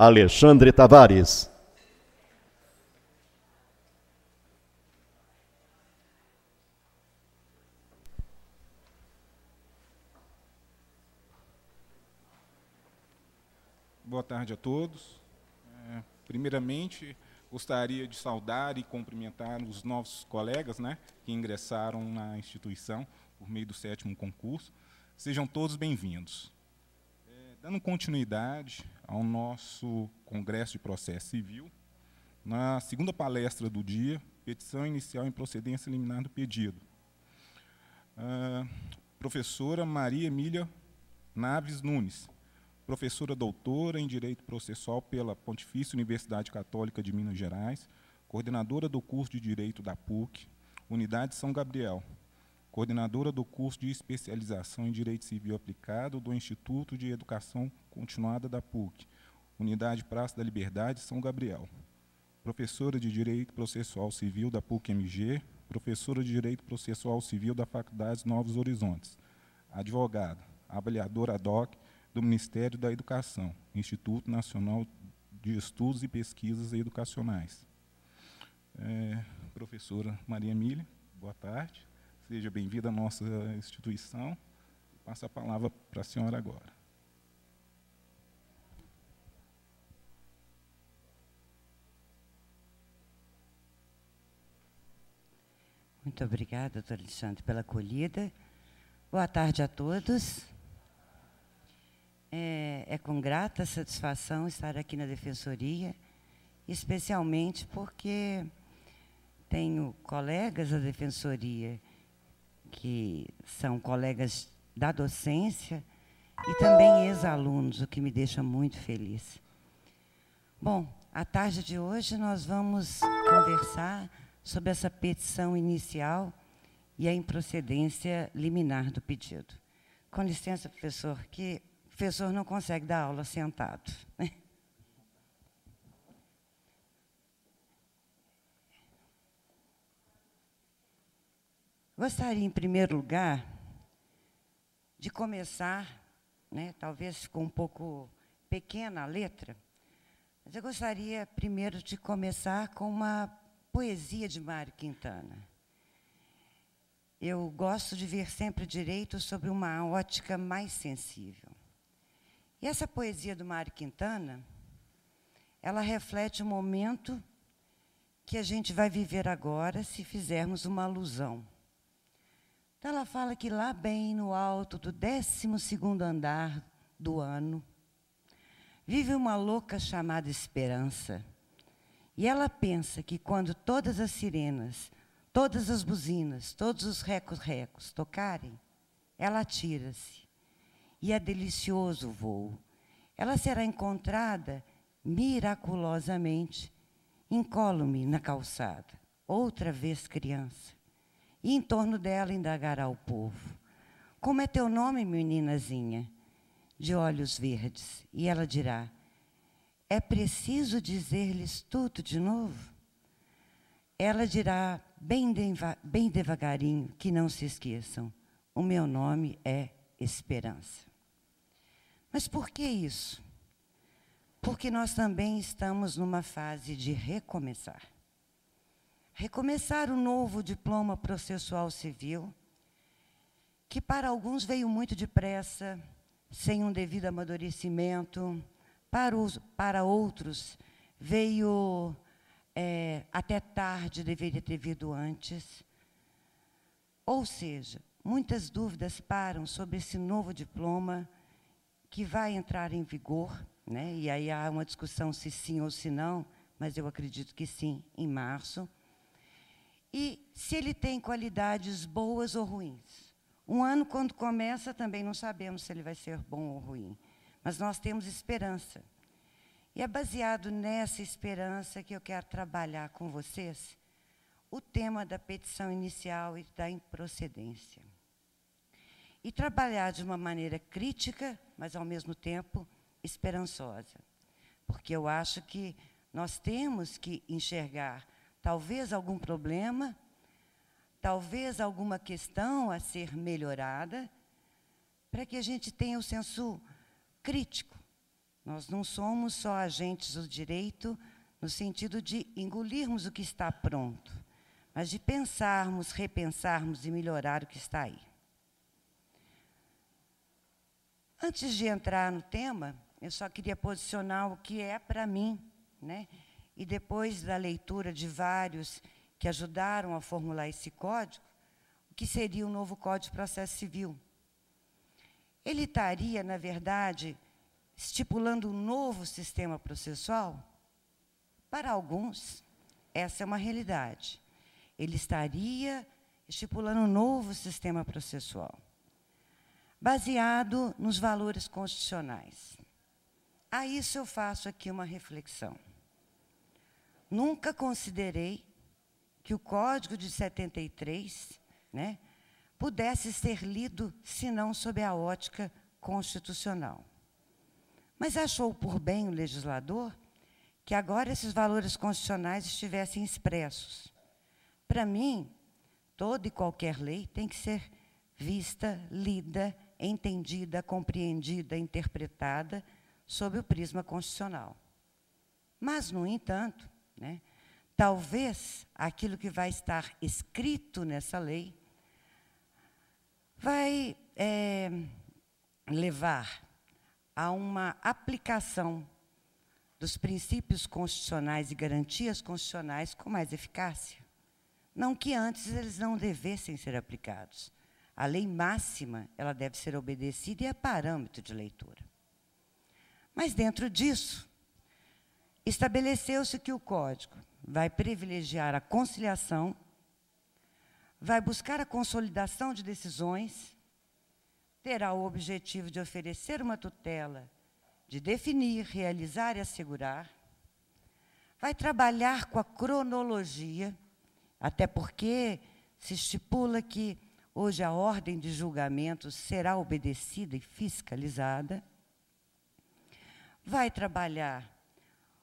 Alexandre Tavares. Boa tarde a todos. Primeiramente, gostaria de saudar e cumprimentar os novos colegas, que ingressaram na instituição por meio do 7º concurso. Sejam todos bem-vindos. Dando continuidade ao nosso Congresso de Processo Civil, na segunda palestra do dia, petição inicial em procedência liminar do pedido. Professora Maria Emília Naves Nunes, professora doutora em Direito Processual pela Pontifícia Universidade Católica de Minas Gerais, coordenadora do curso de Direito da PUC, Unidade São Gabriel, coordenadora do curso de especialização em Direito Civil Aplicado do Instituto de Educação Continuada da PUC, Unidade Praça da Liberdade, São Gabriel, professora de Direito Processual Civil da PUC-MG, professora de Direito Processual Civil da Faculdade Novos Horizontes, advogada, avaliadora ad hoc do Ministério da Educação, Instituto Nacional de Estudos e Pesquisas Educacionais. Professora Maria Emília, boa tarde. Seja bem-vinda à nossa instituição. Passo a palavra para a senhora agora. Muito obrigada, doutor Alexandre, pela acolhida. Boa tarde a todos. É com grata satisfação estar aqui na Defensoria, especialmente porque tenho colegas da Defensoria que são colegas da docência e também ex-alunos, o que me deixa muito feliz. Bom, à tarde de hoje nós vamos conversar sobre essa petição inicial e a improcedência liminar do pedido. Com licença, professor, que o professor não consegue dar aula sentado, né? Gostaria, em primeiro lugar, de começar, talvez ficou um pouco pequena a letra, mas eu gostaria, primeiro, de começar com uma poesia de Mário Quintana. Eu gosto de ver sempre o direito sobre uma ótica mais sensível. E essa poesia do Mário Quintana, ela reflete o momento que a gente vai viver agora se fizermos uma alusão. Então, ela fala que lá bem no alto do 12º andar do ano, vive uma louca chamada Esperança. E ela pensa que quando todas as sirenas, todas as buzinas, todos os recos-recos tocarem, ela atira-se. E é delicioso o voo. Ela será encontrada miraculosamente, incólume na calçada, outra vez criança. E em torno dela indagará o povo: como é teu nome, meninazinha? De olhos verdes. E ela dirá: é preciso dizer-lhes tudo de novo? Ela dirá, bem devagarinho, que não se esqueçam: o meu nome é Esperança. Mas por que isso? Porque nós também estamos numa fase de recomeçar. Recomeçar o novo diploma processual civil, que para alguns veio muito depressa, sem um devido amadurecimento, para outros veio até tarde, deveria ter vindo antes. Ou seja, muitas dúvidas param sobre esse novo diploma que vai entrar em vigor, e aí há uma discussão se sim ou se não, mas eu acredito que sim, em março. E se ele tem qualidades boas ou ruins. Um ano, quando começa, também não sabemos se ele vai ser bom ou ruim. Mas nós temos esperança. E é baseado nessa esperança que eu quero trabalhar com vocês o tema da petição inicial e da improcedência. E trabalhar de uma maneira crítica, mas, ao mesmo tempo, esperançosa. Porque eu acho que nós temos que enxergar talvez algum problema, talvez alguma questão a ser melhorada, para que a gente tenha o senso crítico Nós não somos só agentes do direito no sentido de engolirmos o que está pronto, mas de pensarmos, repensarmos e melhorar o que está aí. Antes de entrar no tema, eu só queria posicionar o que é para mim, né? E depois da leitura de vários que ajudaram a formular esse código, o que seria o novo Código de Processo Civil. Ele estaria, na verdade, estipulando um novo sistema processual? Para alguns, essa é uma realidade. Ele estaria estipulando um novo sistema processual, baseado nos valores constitucionais. A isso eu faço aqui uma reflexão. Nunca considerei que o Código de 73, né, pudesse ser lido, senão sob a ótica constitucional. Mas achou por bem o legislador que agora esses valores constitucionais estivessem expressos. Para mim, toda e qualquer lei tem que ser vista, lida, entendida, compreendida, interpretada sob o prisma constitucional. Mas, no entanto, né, talvez aquilo que vai estar escrito nessa lei vai levar a uma aplicação dos princípios constitucionais e garantias constitucionais com mais eficácia. Não que antes eles não devessem ser aplicados. A lei máxima, ela deve ser obedecida e é parâmetro de leitura. Mas, dentro disso, estabeleceu-se que o Código vai privilegiar a conciliação, vai buscar a consolidação de decisões, terá o objetivo de oferecer uma tutela, de definir, realizar e assegurar, vai trabalhar com a cronologia, até porque se estipula que hoje a ordem de julgamento será obedecida e fiscalizada, vai trabalhar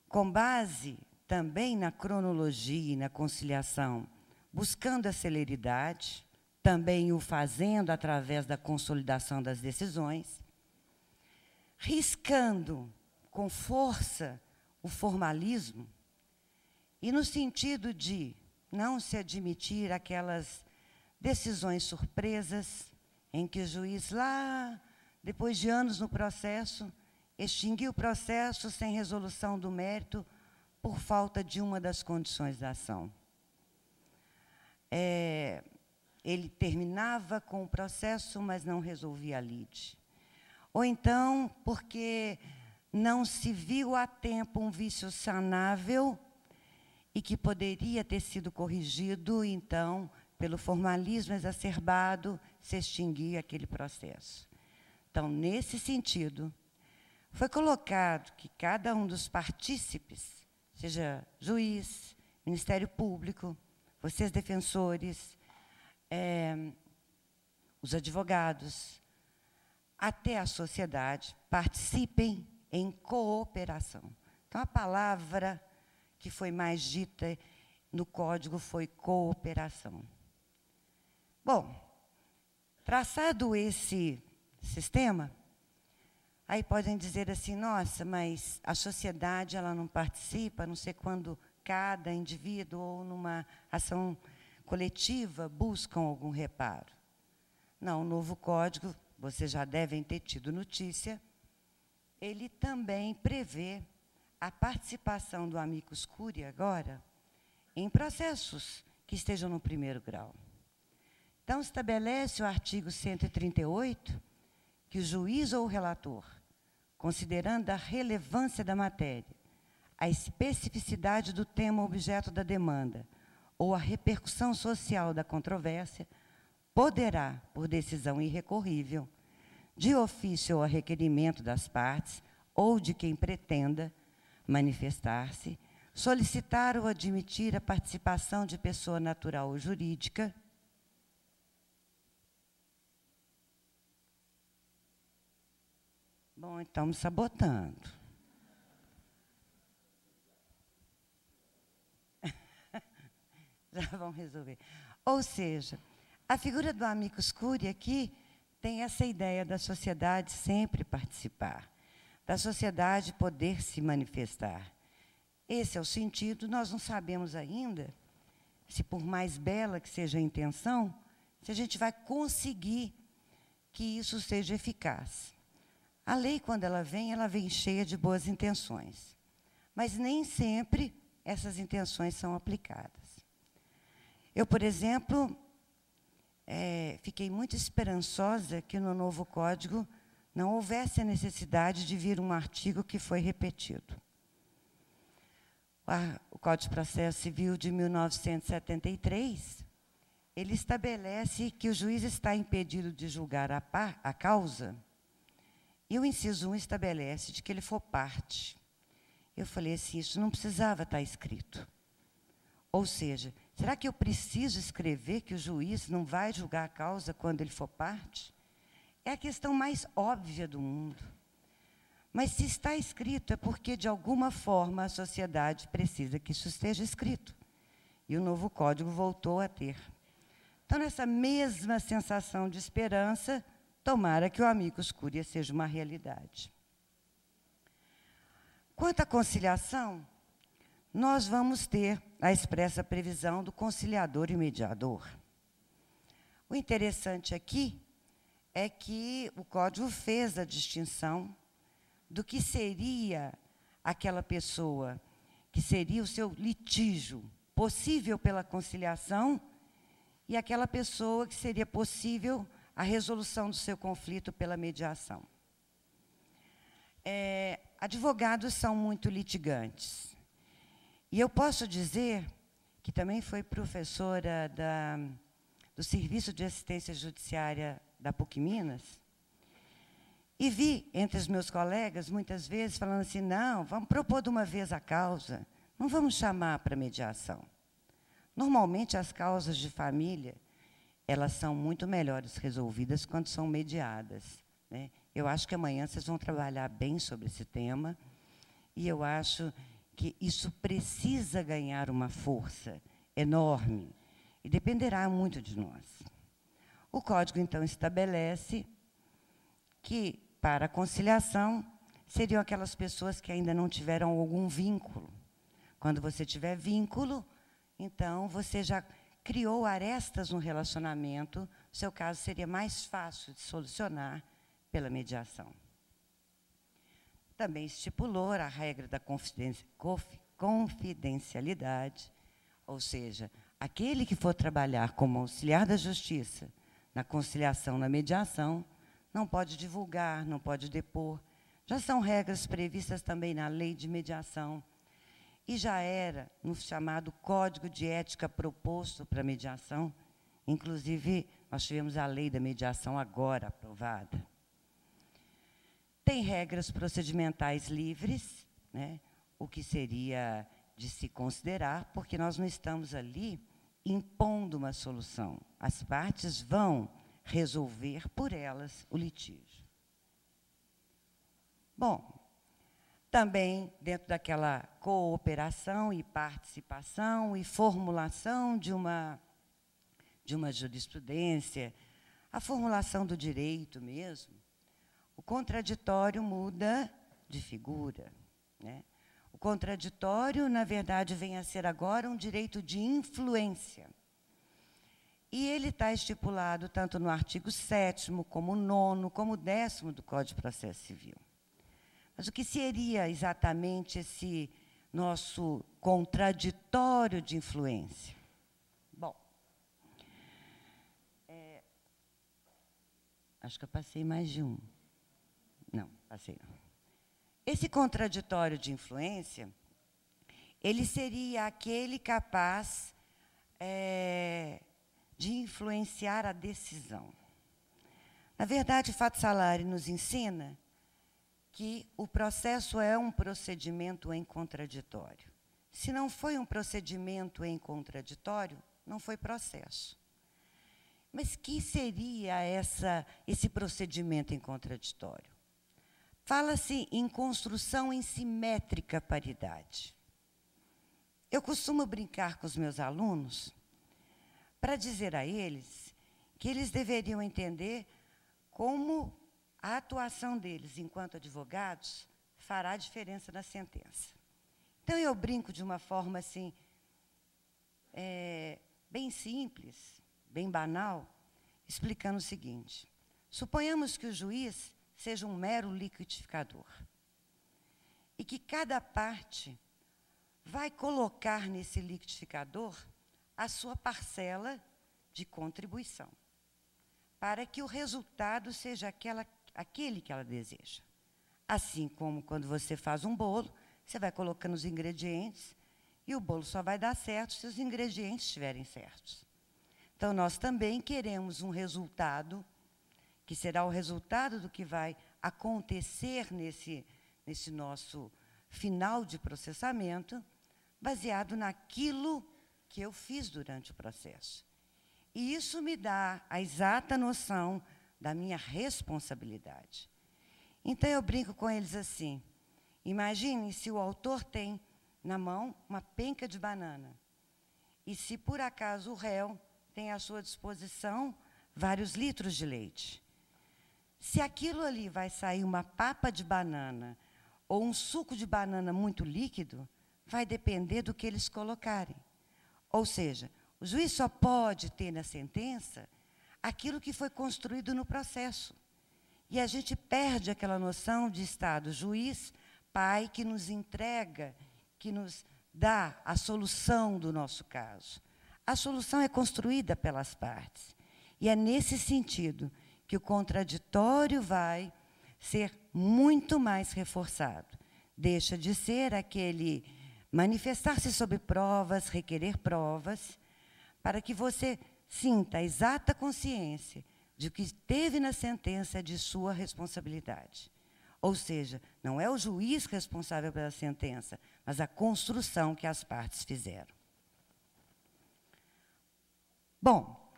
com base também na cronologia e na conciliação, buscando a celeridade, também o fazendo através da consolidação das decisões, riscando com força o formalismo e no sentido de não se admitir aquelas decisões surpresas em que o juiz, lá, depois de anos no processo, extinguiu o processo sem resolução do mérito por falta de uma das condições da ação. Ele terminava com o processo, mas não resolvia a lide. Ou então, porque não se viu a tempo um vício sanável e que poderia ter sido corrigido, então, pelo formalismo exacerbado, se extinguia aquele processo. Então, nesse sentido, foi colocado que cada um dos partícipes, seja juiz, Ministério Público, vocês defensores, os advogados, até a sociedade, participem em cooperação. Então, a palavra que foi mais dita no Código foi cooperação. Bom, traçado esse sistema, aí podem dizer assim, nossa, mas a sociedade ela não participa, a não sei quando cada indivíduo ou numa ação coletiva buscam algum reparo. Não, o novo código, vocês já devem ter tido notícia, ele também prevê a participação do amicus curiae agora em processos que estejam no primeiro grau. Então, estabelece o artigo 138 que o juiz ou o relator, considerando a relevância da matéria, a especificidade do tema objeto da demanda ou a repercussão social da controvérsia, poderá, por decisão irrecorrível, de ofício ou a requerimento das partes ou de quem pretenda manifestar-se, solicitar ou admitir a participação de pessoa natural ou jurídica, bom, então me sabotando. Já vão resolver. Ou seja, a figura do amicus curiae aqui tem essa ideia da sociedade sempre participar. da sociedade poder se manifestar. Esse é o sentido. Nós não sabemos ainda se, por mais bela que seja a intenção, se a gente vai conseguir que isso seja eficaz. A lei, quando ela vem cheia de boas intenções. Mas nem sempre essas intenções são aplicadas. Eu, por exemplo, fiquei muito esperançosa que no novo Código não houvesse a necessidade de vir um artigo que foi repetido. O Código de Processo Civil de 1973, ele estabelece que o juiz está impedido de julgar a causa, e o inciso 1 estabelece de que ele for parte. Eu falei assim, isso não precisava estar escrito. Ou seja, será que eu preciso escrever que o juiz não vai julgar a causa quando ele for parte? É a questão mais óbvia do mundo. Mas se está escrito, é porque, de alguma forma, a sociedade precisa que isso esteja escrito. E o novo Código voltou a ter. Então, nessa mesma sensação de esperança, tomara que o amicus curiae seja uma realidade. Quanto à conciliação, nós vamos ter a expressa previsão do conciliador e mediador. O interessante aqui é que o Código fez a distinção do que seria aquela pessoa, que seria o seu litígio possível pela conciliação, e aquela pessoa que seria possível a resolução do seu conflito pela mediação. Advogados são muito litigantes. E eu posso dizer, que também foi professora do Serviço de Assistência Judiciária da PUC Minas, e vi entre os meus colegas, muitas vezes, falando assim, não, vamos propor de uma vez a causa, não vamos chamar para mediação. Normalmente, as causas de família, elas são muito melhores resolvidas quando são mediadas, né? Eu acho que amanhã vocês vão trabalhar bem sobre esse tema, e eu acho que isso precisa ganhar uma força enorme, e dependerá muito de nós. O Código, então, estabelece que, para a conciliação, seriam aquelas pessoas que ainda não tiveram algum vínculo. Quando você tiver vínculo, então, você já criou arestas no relacionamento, o seu caso seria mais fácil de solucionar pela mediação. Também estipulou a regra da confidencialidade, ou seja, aquele que for trabalhar como auxiliar da justiça na conciliação, na mediação, não pode divulgar, não pode depor. Já são regras previstas também na lei de mediação, e já era no chamado Código de Ética proposto para a mediação. Inclusive, nós tivemos a lei da mediação agora aprovada. Tem regras procedimentais livres, né, o que seria de se considerar, porque nós não estamos ali impondo uma solução. As partes vão resolver por elas o litígio. Bom, também dentro daquela cooperação e participação e formulação de uma jurisprudência, a formulação do direito mesmo, o contraditório muda de figura, né? O contraditório, na verdade, vem a ser agora um direito de influência. E ele está estipulado tanto no artigo 7º, como 9º, como 10º do Código de Processo Civil. Mas o que seria exatamente esse nosso contraditório de influência? Bom, acho que eu passei mais de um. Não, passei não. Esse contraditório de influência, ele seria aquele capaz de influenciar a decisão. Na verdade, o fato salari nos ensina que o processo é um procedimento em contraditório. Se não foi um procedimento em contraditório, não foi processo. Mas que seria esse procedimento em contraditório? Fala-se em construção em simétrica paridade. Eu costumo brincar com os meus alunos para dizer a eles que eles deveriam entender como a atuação deles, enquanto advogados, fará diferença na sentença. Então, eu brinco de uma forma assim, bem simples, bem banal, explicando o seguinte: suponhamos que o juiz seja um mero liquidificador e que cada parte vai colocar nesse liquidificador a sua parcela de contribuição, para que o resultado seja aquele que ela deseja. Assim como quando você faz um bolo, você vai colocando os ingredientes e o bolo só vai dar certo se os ingredientes estiverem certos. Então, nós também queremos um resultado, que será o resultado do que vai acontecer nesse nosso final de processamento, baseado naquilo que eu fiz durante o processo. E isso me dá a exata noção da minha responsabilidade. Então, eu brinco com eles assim: imagine se o autor tem na mão uma penca de banana, e se, por acaso, o réu tem à sua disposição vários litros de leite. Se aquilo ali vai sair uma papa de banana ou um suco de banana muito líquido, vai depender do que eles colocarem. Ou seja, o juiz só pode ter na sentença aquilo que foi construído no processo. E a gente perde aquela noção de Estado, juiz, pai, que nos entrega, que nos dá a solução do nosso caso. A solução é construída pelas partes. E é nesse sentido que o contraditório vai ser muito mais reforçado. Deixa de ser aquele manifestar-se sobre provas, requerer provas, para que você sinta a exata consciência de que o que teve na sentença é de sua responsabilidade. Ou seja, não é o juiz responsável pela sentença, mas a construção que as partes fizeram. Bom,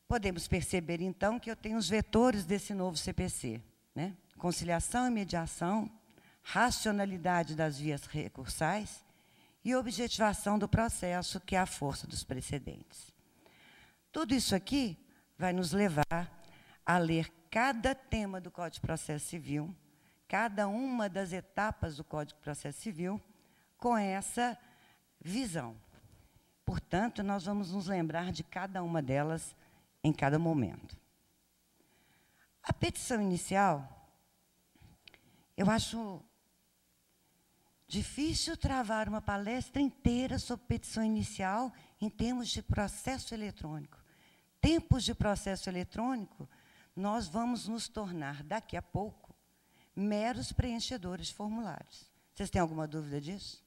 podemos perceber, então, que eu tenho os vetores desse novo CPC, né? Conciliação e mediação, racionalidade das vias recursais e objetivação do processo, que é a força dos precedentes. Tudo isso aqui vai nos levar a ler cada tema do Código de Processo Civil, cada uma das etapas do Código de Processo Civil, com essa visão. Portanto, nós vamos nos lembrar de cada uma delas em cada momento. A petição inicial, eu acho difícil travar uma palestra inteira sobre petição inicial em termos de processo eletrônico. Tempos de processo eletrônico, nós vamos nos tornar, daqui a pouco, meros preenchedores de formulários. Vocês têm alguma dúvida disso?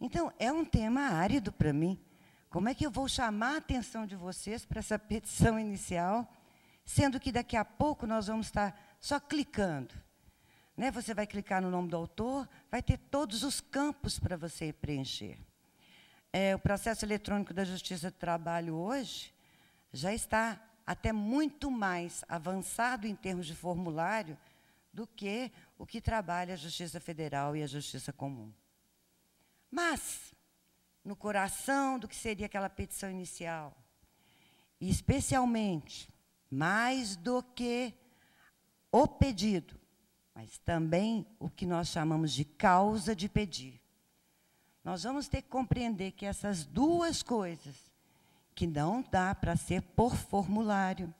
Então, é um tema árido para mim. Como é que eu vou chamar a atenção de vocês para essa petição inicial, sendo que daqui a pouco nós vamos estar só clicando? Né? Você vai clicar no nome do autor, vai ter todos os campos para você preencher. O processo eletrônico da Justiça do Trabalho hoje já está até muito mais avançado em termos de formulário do que o que trabalha a Justiça Federal e a Justiça Comum. Mas, no coração do que seria aquela petição inicial, e especialmente, mais do que o pedido, mas também o que nós chamamos de causa de pedir, nós vamos ter que compreender que essas duas coisas, que não dá para ser por formulário,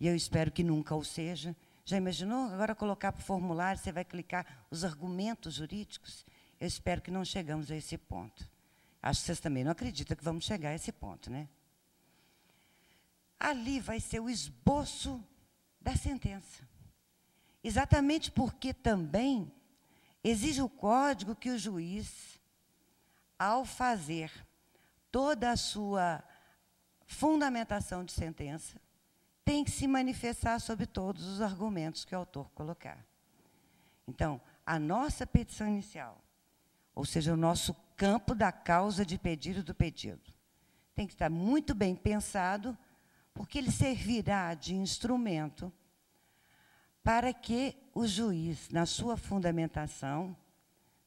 e eu espero que nunca o seja. Já imaginou? Agora colocar por formulário, você vai clicar os argumentos jurídicos? Eu espero que não chegamos a esse ponto. Acho que vocês também não acreditam que vamos chegar a esse ponto, né? Ali vai ser o esboço da sentença. Exatamente porque também exige o código que o juiz, ao fazer toda a sua fundamentação de sentença, tem que se manifestar sobre todos os argumentos que o autor colocar. Então, a nossa petição inicial, ou seja, o nosso campo da causa de pedido do pedido, tem que estar muito bem pensado, porque ele servirá de instrumento para que o juiz, na sua fundamentação,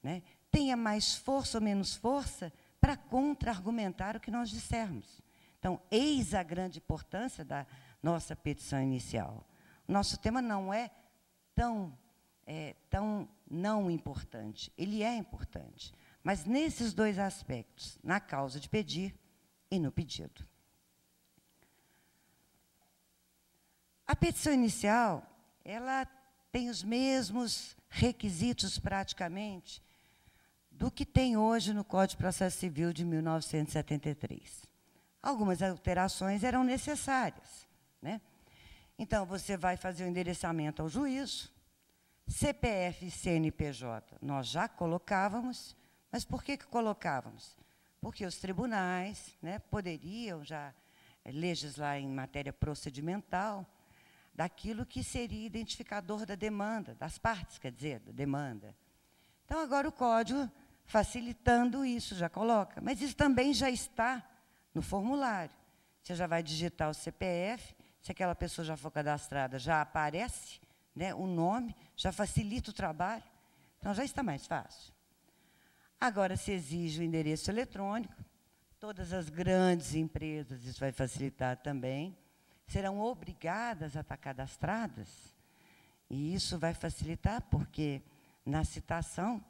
né, tenha mais força ou menos força para contra-argumentar o que nós dissermos. Então, eis a grande importância da nossa petição inicial. O nosso tema não é tão tão não importante. Ele é importante, mas nesses dois aspectos, na causa de pedir e no pedido. A petição inicial, ela tem os mesmos requisitos, praticamente, do que tem hoje no Código de Processo Civil de 1973. Algumas alterações eram necessárias, né? Então, você vai fazer o endereçamento ao juízo, CPF e CNPJ nós já colocávamos, mas por que colocávamos? Porque os tribunais, né, poderiam já legislar em matéria procedimental daquilo que seria identificador da demanda, das partes, quer dizer, da demanda. Então, agora o Código, facilitando isso, já coloca. Mas isso também já está no formulário. Você já vai digitar o CPF, se aquela pessoa já for cadastrada, já aparece, né, o nome, já facilita o trabalho. Então, já está mais fácil. Agora, se exige o endereço eletrônico, todas as grandes empresas, isso vai facilitar também, serão obrigadas a estar cadastradas. E isso vai facilitar, porque na citação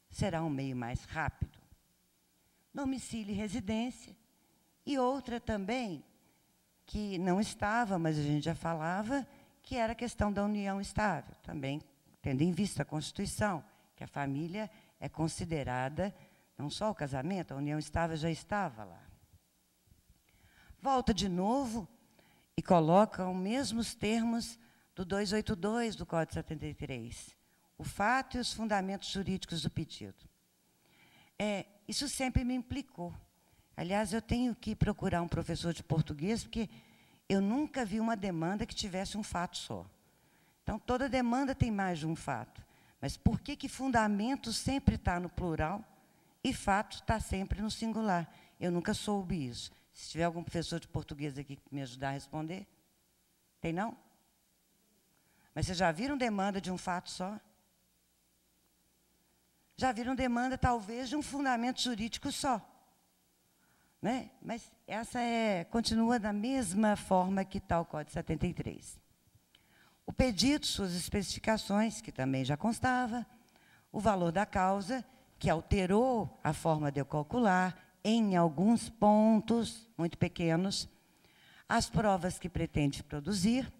será um meio mais rápido. Domicílio e residência. E outra também, que não estava, mas a gente já falava, que era a questão da união estável, também tendo em vista a Constituição, que a família é considerada, não só o casamento, a união estável já estava lá. Volta de novo e coloca os mesmos termos do 282 do Código 73, o fato e os fundamentos jurídicos do pedido. Isso sempre me implicou. Aliás, eu tenho que procurar um professor de português, porque eu nunca vi uma demanda que tivesse um fato só. Então, toda demanda tem mais de um fato. Mas por que fundamento sempre está no plural e fato está sempre no singular? Eu nunca soube isso. Se tiver algum professor de português aqui que me ajudar a responder. Tem, não? Mas vocês já viram demanda de um fato só? Já viram demanda, talvez, de um fundamento jurídico só? Né? Mas essa continua da mesma forma que está o Código 73. O pedido, suas especificações, que também já constava, o valor da causa, que alterou a forma de eu calcular, em alguns pontos muito pequenos, as provas que pretende produzir.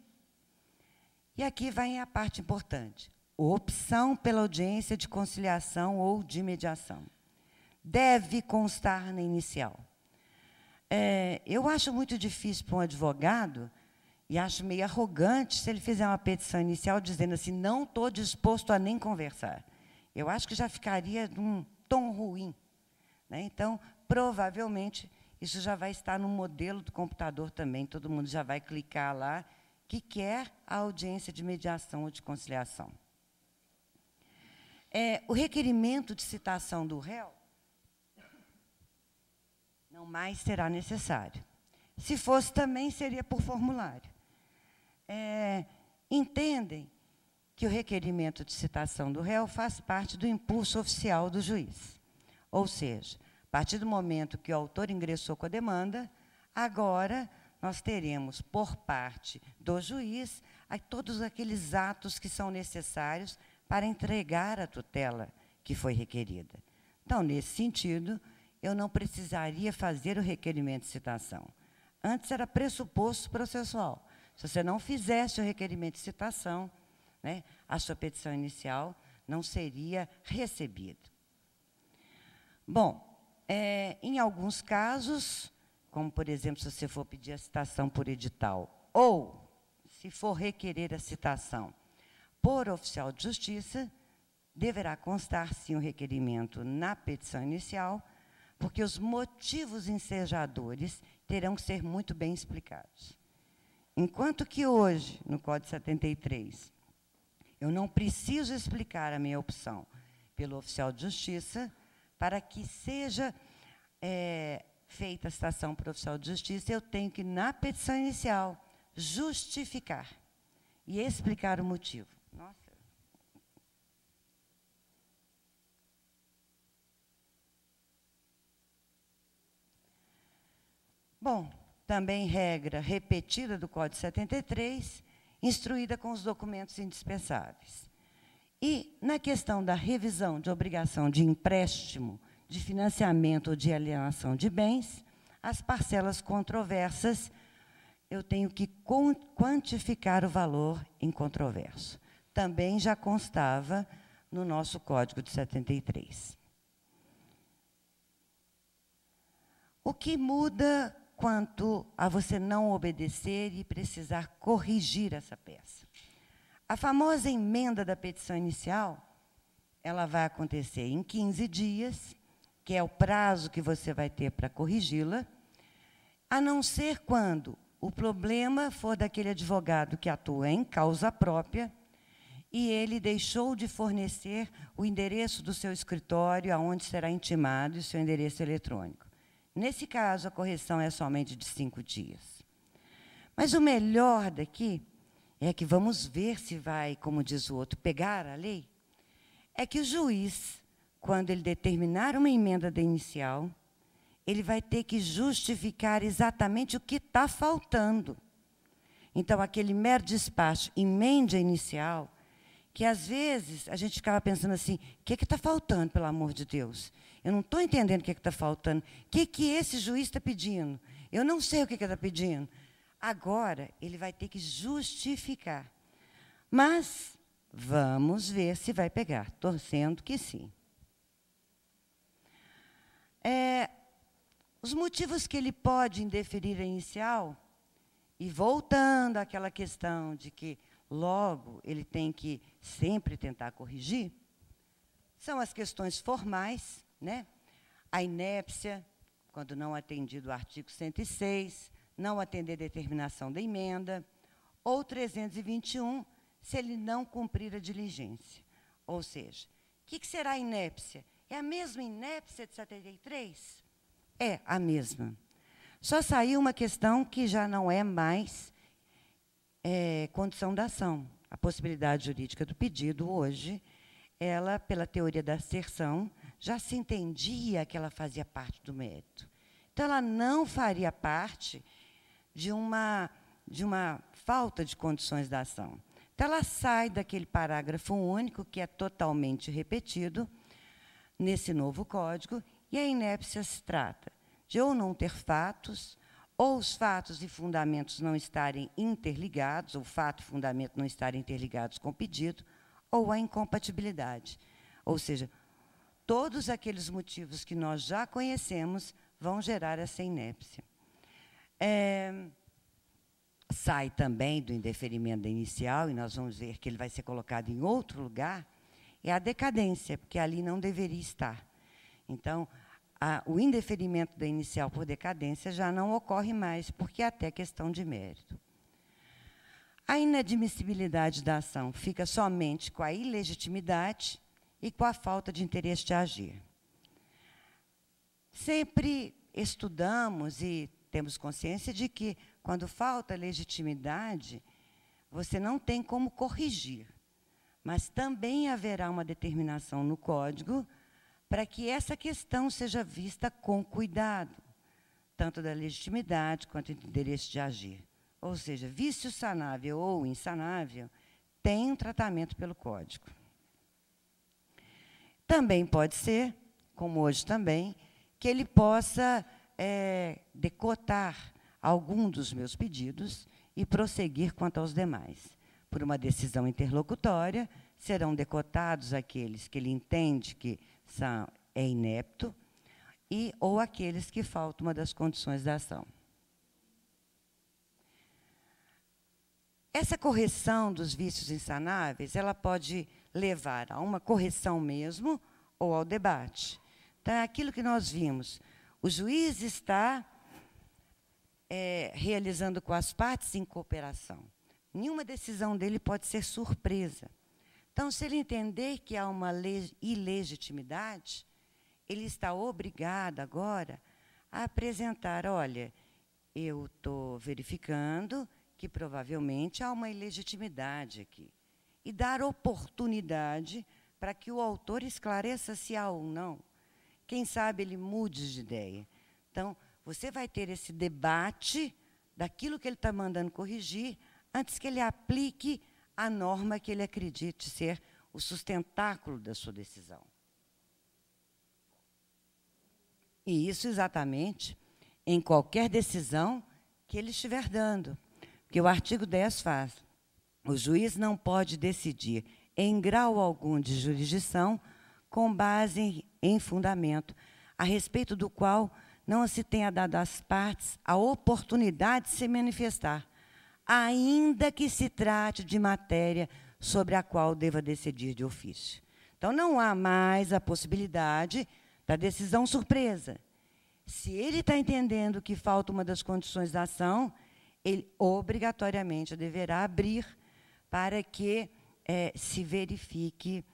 E aqui vai a parte importante. Opção pela audiência de conciliação ou de mediação. Deve constar na inicial. Eu acho muito difícil para um advogado, e acho meio arrogante se ele fizer uma petição inicial dizendo assim, não estou disposto a nem conversar. Eu acho que já ficaria num tom ruim, né? Então, provavelmente, isso já vai estar no modelo do computador também, todo mundo já vai clicar lá, que quer a audiência de mediação ou de conciliação. O requerimento de citação do réu não mais será necessário. Se fosse, também seria por formulário. Entendem que o requerimento de citação do réu faz parte do impulso oficial do juiz. Ou seja, a partir do momento que o autor ingressou com a demanda, agora nós teremos, por parte do juiz, todos aqueles atos que são necessários para entregar a tutela que foi requerida. Então, nesse sentido, eu não precisaria fazer o requerimento de citação. Antes era pressuposto processual. Se você não fizesse o requerimento de citação, né, a sua petição inicial não seria recebida. Bom, em alguns casos, como, por exemplo, se você for pedir a citação por edital, ou, se for requerer a citação por oficial de justiça, deverá constar, sim, o requerimento na petição inicial, porque os motivos ensejadores terão que ser muito bem explicados. Enquanto que hoje, no Código 73, eu não preciso explicar a minha opção pelo oficial de justiça, para que seja feita a citação por oficial de justiça, eu tenho que, na petição inicial, justificar e explicar o motivo. Nossa. Bom, também regra repetida do Código 73, instruída com os documentos indispensáveis. E, na questão da revisão de obrigação de empréstimo, de financiamento ou de alienação de bens, as parcelas controversas, eu tenho que quantificar o valor em controverso. Também já constava no nosso Código de 73. O que muda quanto a você não obedecer e precisar corrigir essa peça? A famosa emenda da petição inicial, ela vai acontecer em 15 dias, que é o prazo que você vai ter para corrigi-la, a não ser quando o problema for daquele advogado que atua em causa própria e ele deixou de fornecer o endereço do seu escritório, aonde será intimado, e o seu endereço eletrônico. Nesse caso, a correção é somente de 5 dias. Mas o melhor daqui é que vamos ver se vai, como diz o outro, pegar a lei, é que o juiz, quando ele determinar uma emenda da inicial, ele vai ter que justificar exatamente o que está faltando. Então, aquele mero despacho, emenda inicial, que às vezes a gente ficava pensando assim, o que está faltando, pelo amor de Deus? Eu não estou entendendo o que está faltando. O que esse juiz está pedindo? Eu não sei o que ele está pedindo. Agora, ele vai ter que justificar. Mas vamos ver se vai pegar, torcendo que sim. Os motivos que ele pode indeferir a inicial, e voltando àquela questão de que logo ele tem que sempre tentar corrigir, são as questões formais, né? A inépcia, quando não atendido o artigo 106, não atender determinação da emenda, ou 321, se ele não cumprir a diligência. Ou seja, o que será a inépcia? É a mesma inépcia de 73? É a mesma. Só saiu uma questão que já não é mais condição da ação. A possibilidade jurídica do pedido, hoje, ela, pela teoria da asserção, já se entendia que ela fazia parte do mérito. Então, ela não faria parte de uma falta de condições da ação. Então, ela sai daquele parágrafo único, que é totalmente repetido nesse novo código, e a inépcia se trata de ou não ter fatos, ou os fatos e fundamentos não estarem interligados, ou o fato e fundamento não estarem interligados com o pedido, ou a incompatibilidade. Ou seja, todos aqueles motivos que nós já conhecemos vão gerar essa inépcia. Sai também do indeferimento da inicial, e nós vamos ver que ele vai ser colocado em outro lugar, é a decadência, porque ali não deveria estar. Então, o indeferimento da inicial por decadência já não ocorre mais, porque é até questão de mérito. A inadmissibilidade da ação fica somente com a ilegitimidade e com a falta de interesse de agir. Sempre estudamos e temos consciência de que, quando falta legitimidade, você não tem como corrigir. Mas também haverá uma determinação no Código para que essa questão seja vista com cuidado, tanto da legitimidade quanto do interesse de agir. Ou seja, vício sanável ou insanável tem um tratamento pelo Código. Também pode ser, como hoje também, que ele possa decotar algum dos meus pedidos e prosseguir quanto aos demais. Por uma decisão interlocutória, serão decotados aqueles que ele entende que é inepto ou aqueles que faltam uma das condições da ação. Essa correção dos vícios insanáveis, ela pode levar a uma correção mesmo ou ao debate. Então, é aquilo que nós vimos. O juiz está realizando com as partes em cooperação. Nenhuma decisão dele pode ser surpresa. Então, se ele entender que há uma ilegitimidade, ele está obrigado agora a apresentar, olha, eu estou verificando que provavelmente há uma ilegitimidade aqui. E dar oportunidade para que o autor esclareça se há ou não. Quem sabe ele mude de ideia. Então, você vai ter esse debate daquilo que ele está mandando corrigir, antes que ele aplique a norma que ele acredite ser o sustentáculo da sua decisão. E isso exatamente em qualquer decisão que ele estiver dando. Porque o artigo 10 faz: o juiz não pode decidir em grau algum de jurisdição com base em fundamento, a respeito do qual não se tenha dado às partes a oportunidade de se manifestar, ainda que se trate de matéria sobre a qual deva decidir de ofício. Então, não há mais a possibilidade da decisão surpresa. Se ele está entendendo que falta uma das condições da ação, ele obrigatoriamente deverá abrir para que se verifique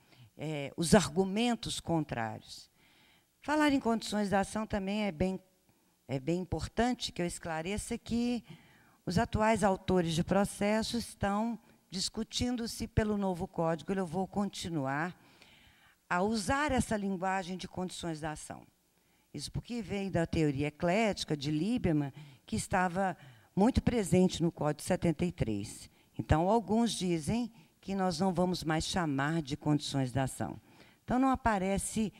os argumentos contrários. Falar em condições da ação também é bem importante que eu esclareça que os atuais autores de processo estão discutindo se, pelo novo código, eu vou continuar a usar essa linguagem de condições da ação. Isso porque veio da teoria eclética de Lieberman, que estava muito presente no Código 73. Então, alguns dizem que nós não vamos mais chamar de condições da ação. Então, não aparece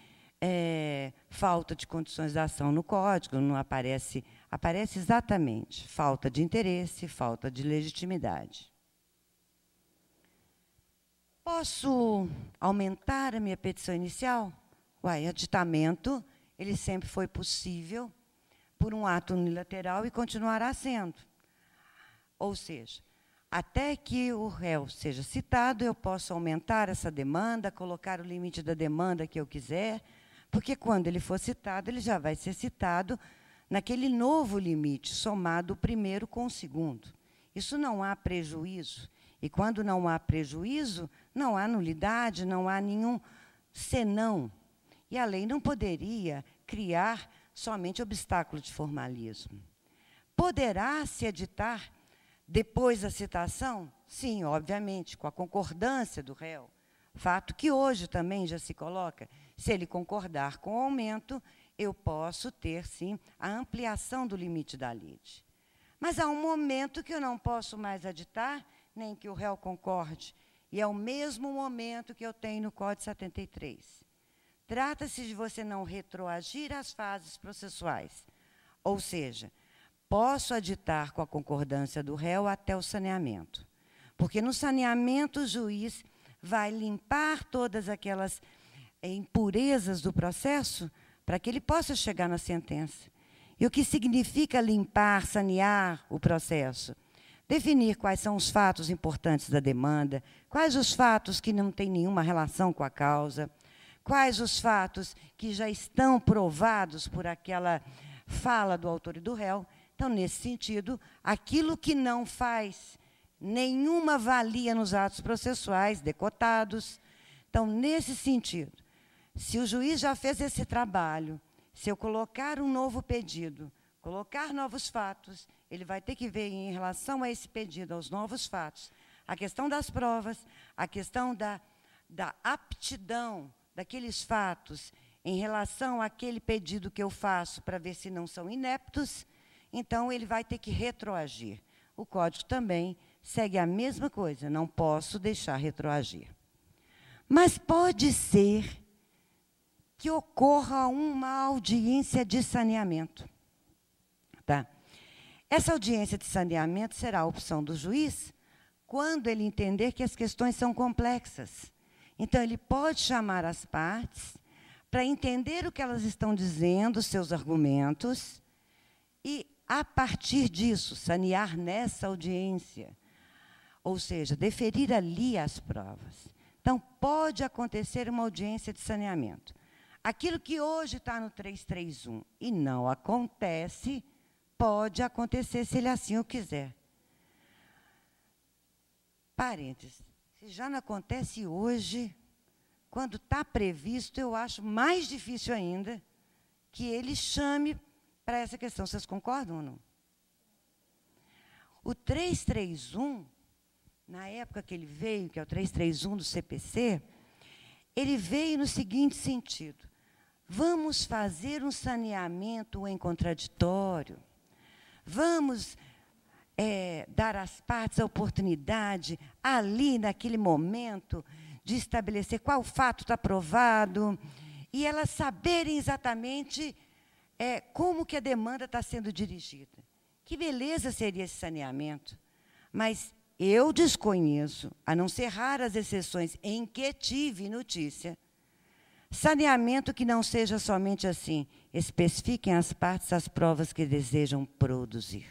falta de condições da ação no Código, não aparece exatamente falta de interesse, falta de legitimidade. Posso aumentar a minha petição inicial? Aditamento, ele sempre foi possível por um ato unilateral e continuará sendo. Ou seja, até que o réu seja citado, eu posso aumentar essa demanda, colocar o limite da demanda que eu quiser, porque quando ele for citado, ele já vai ser citado naquele novo limite, somado o primeiro com o segundo. Isso não há prejuízo. E quando não há prejuízo, não há nulidade, não há nenhum senão. E a lei não poderia criar somente obstáculo de formalismo. Poderá se editar depois da citação? Sim, obviamente, com a concordância do réu. Fato que hoje também já se coloca. Se ele concordar com o aumento, eu posso ter, sim, a ampliação do limite da lide. Mas há um momento que eu não posso mais editar, nem que o réu concorde. E é o mesmo momento que eu tenho no Código 73. Trata-se de você não retroagir às fases processuais. Ou seja, posso aditar com a concordância do réu até o saneamento. Porque no saneamento o juiz vai limpar todas aquelas impurezas do processo para que ele possa chegar na sentença. E o que significa limpar, sanear o processo? Definir quais são os fatos importantes da demanda, quais os fatos que não têm nenhuma relação com a causa, quais os fatos que já estão provados por aquela fala do autor e do réu. Então, nesse sentido, aquilo que não faz nenhuma valia nos atos processuais decotados. Então, nesse sentido, se o juiz já fez esse trabalho, se eu colocar um novo pedido, colocar novos fatos, ele vai ter que ver em relação a esse pedido, aos novos fatos, a questão das provas, a questão da aptidão daqueles fatos em relação àquele pedido que eu faço para ver se não são ineptos. Então, ele vai ter que retroagir. O Código também segue a mesma coisa, não posso deixar retroagir. Mas pode ser que ocorra uma audiência de saneamento. Tá? Essa audiência de saneamento será a opção do juiz quando ele entender que as questões são complexas. Então, ele pode chamar as partes para entender o que elas estão dizendo, seus argumentos, e, a partir disso, sanear nessa audiência. Ou seja, deferir ali as provas. Então, pode acontecer uma audiência de saneamento. Aquilo que hoje está no 331 e não acontece, pode acontecer se ele assim o quiser. Parênteses. Se já não acontece hoje, quando está previsto, eu acho mais difícil ainda que ele chame para essa questão. Vocês concordam ou não? O 331, na época que ele veio, que é o 331 do CPC, ele veio no seguinte sentido: vamos fazer um saneamento em contraditório, vamos dar às partes a oportunidade, ali, naquele momento, de estabelecer qual fato está provado, e elas saberem exatamente como que a demanda está sendo dirigida. Que beleza seria esse saneamento. Mas eu desconheço, a não ser raras exceções em que tive notícia, saneamento que não seja somente assim, especifiquem as partes as provas que desejam produzir.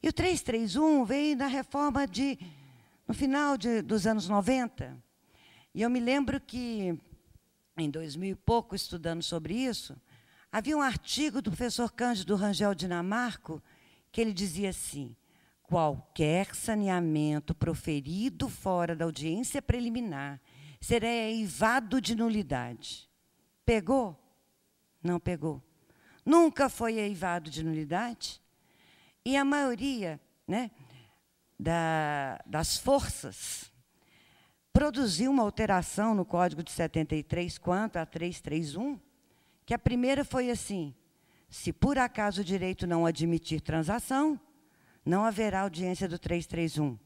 E o 331 veio na reforma no final dos anos 90. E eu me lembro que, em 2000 e pouco, estudando sobre isso, havia um artigo do professor Cândido Rangel Dinamarco, que ele dizia assim: qualquer saneamento proferido fora da audiência preliminar será eivado de nulidade. Pegou? Não pegou. Nunca foi eivado de nulidade. E a maioria, né, das forças produziu uma alteração no Código de 73 quanto a 331, que a primeira foi assim: se por acaso o direito não admitir transação, não haverá audiência do 331.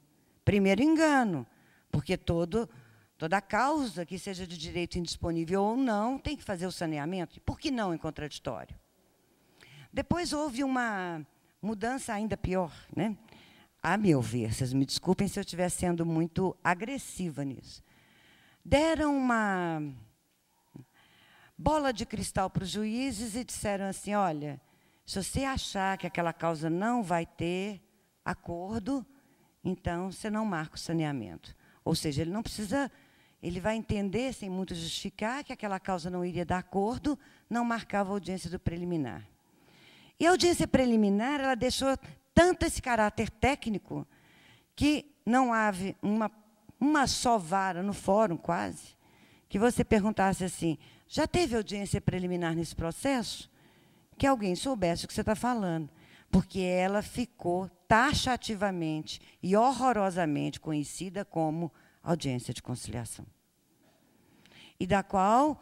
Primeiro engano, porque toda causa que seja de direito indisponível ou não tem que fazer o saneamento. E por que não em contraditório? Depois houve uma mudança ainda pior, né? A meu ver, vocês me desculpem se eu estiver sendo muito agressiva nisso. Deram uma bola de cristal para os juízes e disseram assim: olha, se você achar que aquela causa não vai ter acordo, então você não marca o saneamento. Ou seja, ele não precisa, ele vai entender, sem muito justificar, que aquela causa não iria dar acordo, não marcava a audiência do preliminar. E a audiência preliminar, ela deixou tanto esse caráter técnico que não havia uma só vara no fórum, quase, que você perguntasse assim: já teve audiência preliminar nesse processo? Que alguém soubesse o que você está falando. Porque ela ficou taxativamente e horrorosamente conhecida como audiência de conciliação. E da qual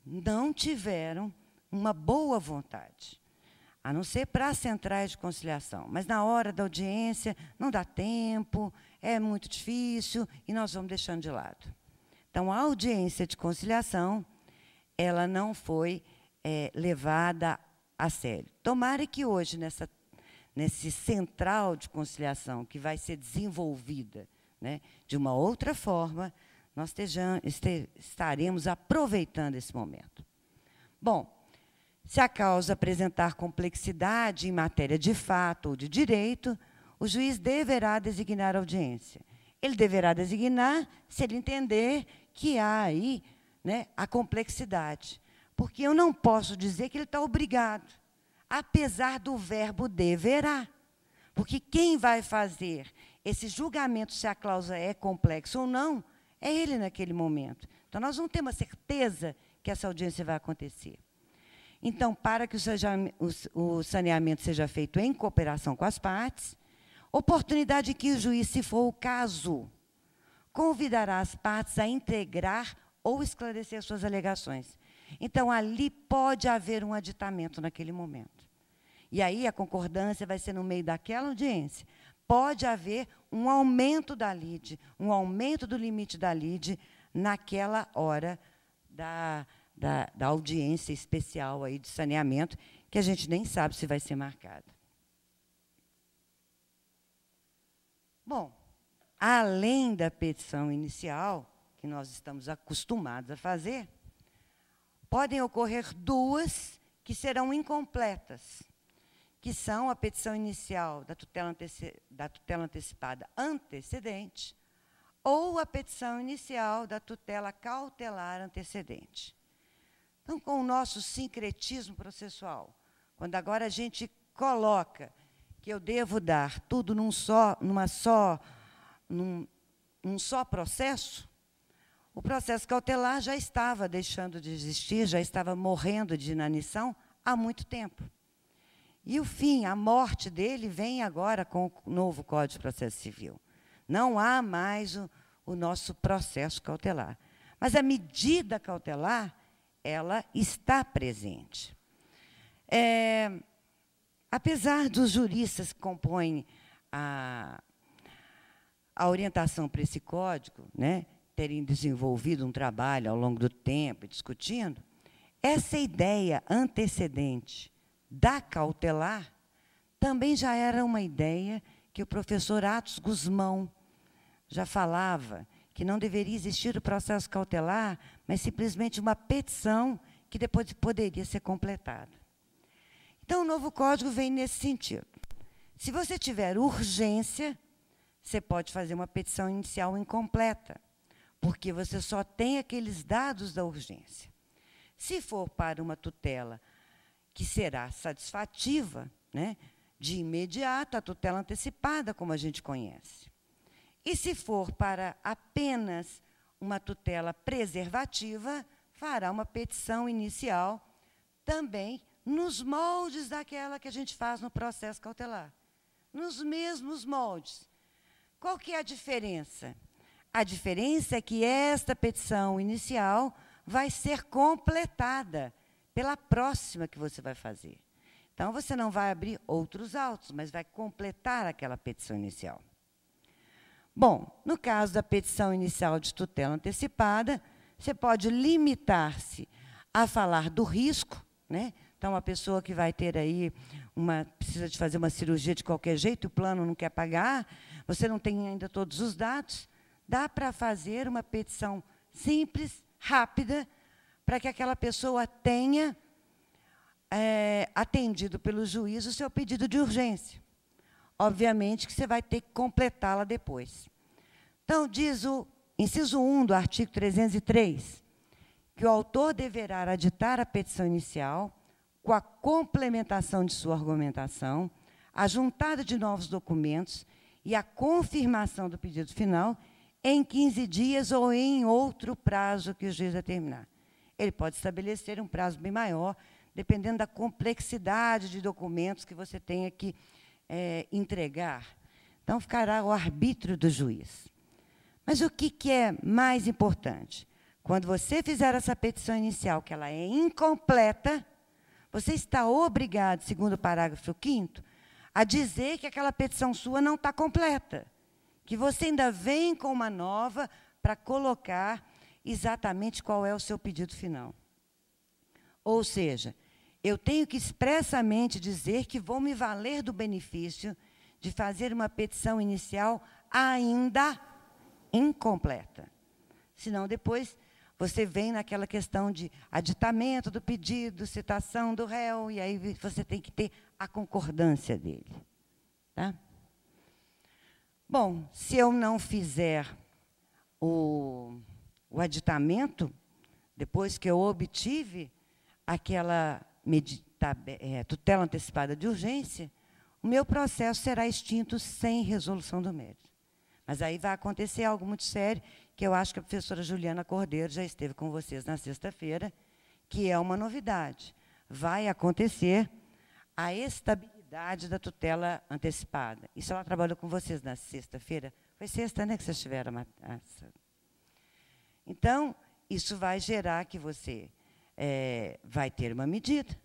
não tiveram uma boa vontade, a não ser para as centrais de conciliação. Mas, na hora da audiência, não dá tempo, é muito difícil, e nós vamos deixando de lado. Então, a audiência de conciliação, ela não foi levada a sério. Tomara que hoje, nesse central de conciliação, que vai ser desenvolvida, né, de uma outra forma, nós estaremos aproveitando esse momento. Bom, se a causa apresentar complexidade em matéria de fato ou de direito, o juiz deverá designar a audiência. Ele deverá designar se ele entender que há aí, né, a complexidade. Porque eu não posso dizer que ele está obrigado, apesar do verbo deverá. Porque quem vai fazer esse julgamento se a cláusula é complexa ou não, é ele naquele momento. Então, nós não temos certeza que essa audiência vai acontecer. Então, para que o saneamento seja feito em cooperação com as partes, oportunidade que o juiz, se for o caso, convidará as partes a integrar ou esclarecer suas alegações. Então, ali pode haver um aditamento naquele momento. E aí a concordância vai ser no meio daquela audiência. Pode haver um aumento da lide, um aumento do limite da lide naquela hora da audiência especial aí de saneamento, que a gente nem sabe se vai ser marcada. Bom, além da petição inicial, que nós estamos acostumados a fazer, podem ocorrer duas que serão incompletas, que são a petição inicial da tutela antecipada antecedente ou a petição inicial da tutela cautelar antecedente. Então, com o nosso sincretismo processual, quando agora a gente coloca que eu devo dar tudo num só processo, o processo cautelar já estava deixando de existir, já estava morrendo de inanição há muito tempo. E o fim, a morte dele, vem agora com o novo Código de Processo Civil. Não há mais o nosso processo cautelar. Mas a medida cautelar, ela está presente. Apesar dos juristas que compõem a orientação para esse código, né, terem desenvolvido um trabalho ao longo do tempo, discutindo, essa ideia antecedente da cautelar também já era uma ideia que o professor Atos Guzmão já falava, que não deveria existir o processo cautelar, mas simplesmente uma petição que depois poderia ser completada. Então, o novo código vem nesse sentido. Se você tiver urgência, você pode fazer uma petição inicial incompleta, porque você só tem aqueles dados da urgência. Se for para uma tutela que será satisfativa, né, de imediato, a tutela antecipada, como a gente conhece. E se for para apenas uma tutela preservativa, fará uma petição inicial também nos moldes daquela que a gente faz no processo cautelar. Nos mesmos moldes. Qual que é a diferença? A diferença é que esta petição inicial vai ser completada pela próxima que você vai fazer. Então, você não vai abrir outros autos, mas vai completar aquela petição inicial. Bom, no caso da petição inicial de tutela antecipada, você pode limitar-se a falar do risco, né? Então, uma pessoa que vai ter aí precisa de fazer uma cirurgia de qualquer jeito, o plano não quer pagar, você não tem ainda todos os dados, dá para fazer uma petição simples, rápida, para que aquela pessoa tenha atendido pelo juiz o seu pedido de urgência. Obviamente que você vai ter que completá-la depois. Então, diz o inciso 1 do artigo 303, que o autor deverá aditar a petição inicial com a complementação de sua argumentação, a juntada de novos documentos e a confirmação do pedido final em 15 dias ou em outro prazo que o juiz determinar. Ele pode estabelecer um prazo bem maior, dependendo da complexidade de documentos que você tenha que entregar. Então, ficará ao arbítrio do juiz. Mas o que é mais importante? Quando você fizer essa petição inicial, que ela é incompleta, você está obrigado, segundo o parágrafo 5º, a dizer que aquela petição sua não está completa, que você ainda vem com uma nova para colocar exatamente qual é o seu pedido final. Ou seja, eu tenho que expressamente dizer que vou me valer do benefício de fazer uma petição inicial ainda incompleta. Senão, depois, você vem naquela questão de aditamento do pedido, citação do réu, e aí você tem que ter a concordância dele. Tá? Bom, se eu não fizer o aditamento, depois que eu obtive aquela tutela antecipada de urgência, o meu processo será extinto sem resolução do mérito. Mas aí vai acontecer algo muito sério, que eu acho que a professora Juliana Cordeiro já esteve com vocês na sexta-feira, que é uma novidade. Vai acontecer a estabilidade da tutela antecipada. Isso ela trabalhou com vocês na sexta-feira. Foi sexta, né, que vocês tiveram Então, isso vai gerar que você vai ter uma medida.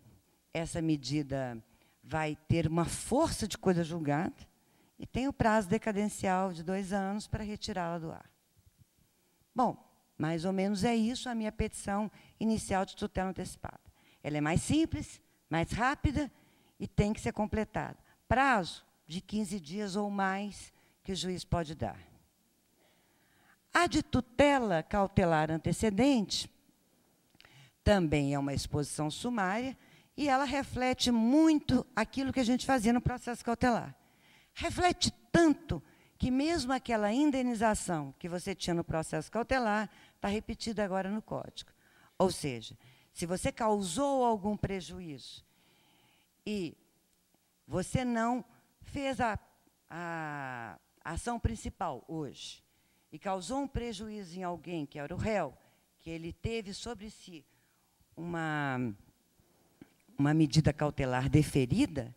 Essa medida vai ter uma força de coisa julgada e tem o prazo decadencial de 2 anos para retirá-la do ar. Bom, mais ou menos é isso a minha petição inicial de tutela antecipada. Ela é mais simples, mais rápida e tem que ser completada. Prazo de 15 dias ou mais que o juiz pode dar. A de tutela cautelar antecedente também é uma exposição sumária e ela reflete muito aquilo que a gente fazia no processo cautelar. Reflete tanto que mesmo aquela indenização que você tinha no processo cautelar está repetida agora no Código. Ou seja, se você causou algum prejuízo e você não fez a ação principal hoje e causou um prejuízo em alguém, que era o réu, que ele teve sobre si uma medida cautelar deferida,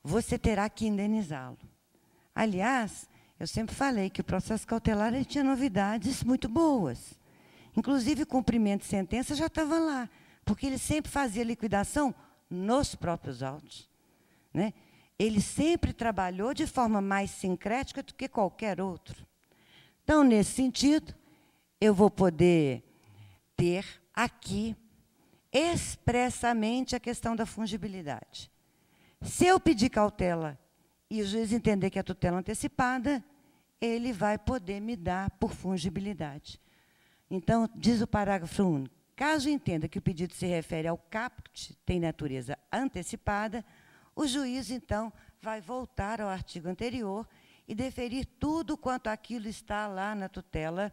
você terá que indenizá-lo. Aliás, eu sempre falei que o processo cautelar ele tinha novidades muito boas. Inclusive, o cumprimento de sentença já estava lá, porque ele sempre fazia liquidação nos próprios autos. Né? ele sempre trabalhou de forma mais sincrética do que qualquer outro. Então, nesse sentido, eu vou poder ter aqui expressamente a questão da fungibilidade. Se eu pedir cautela e o juiz entender que é tutela antecipada, ele vai poder me dar por fungibilidade. Então, diz o parágrafo único, caso entenda que o pedido se refere ao caput, tem natureza antecipada, o juiz, então, vai voltar ao artigo anterior e deferir tudo quanto aquilo está lá na tutela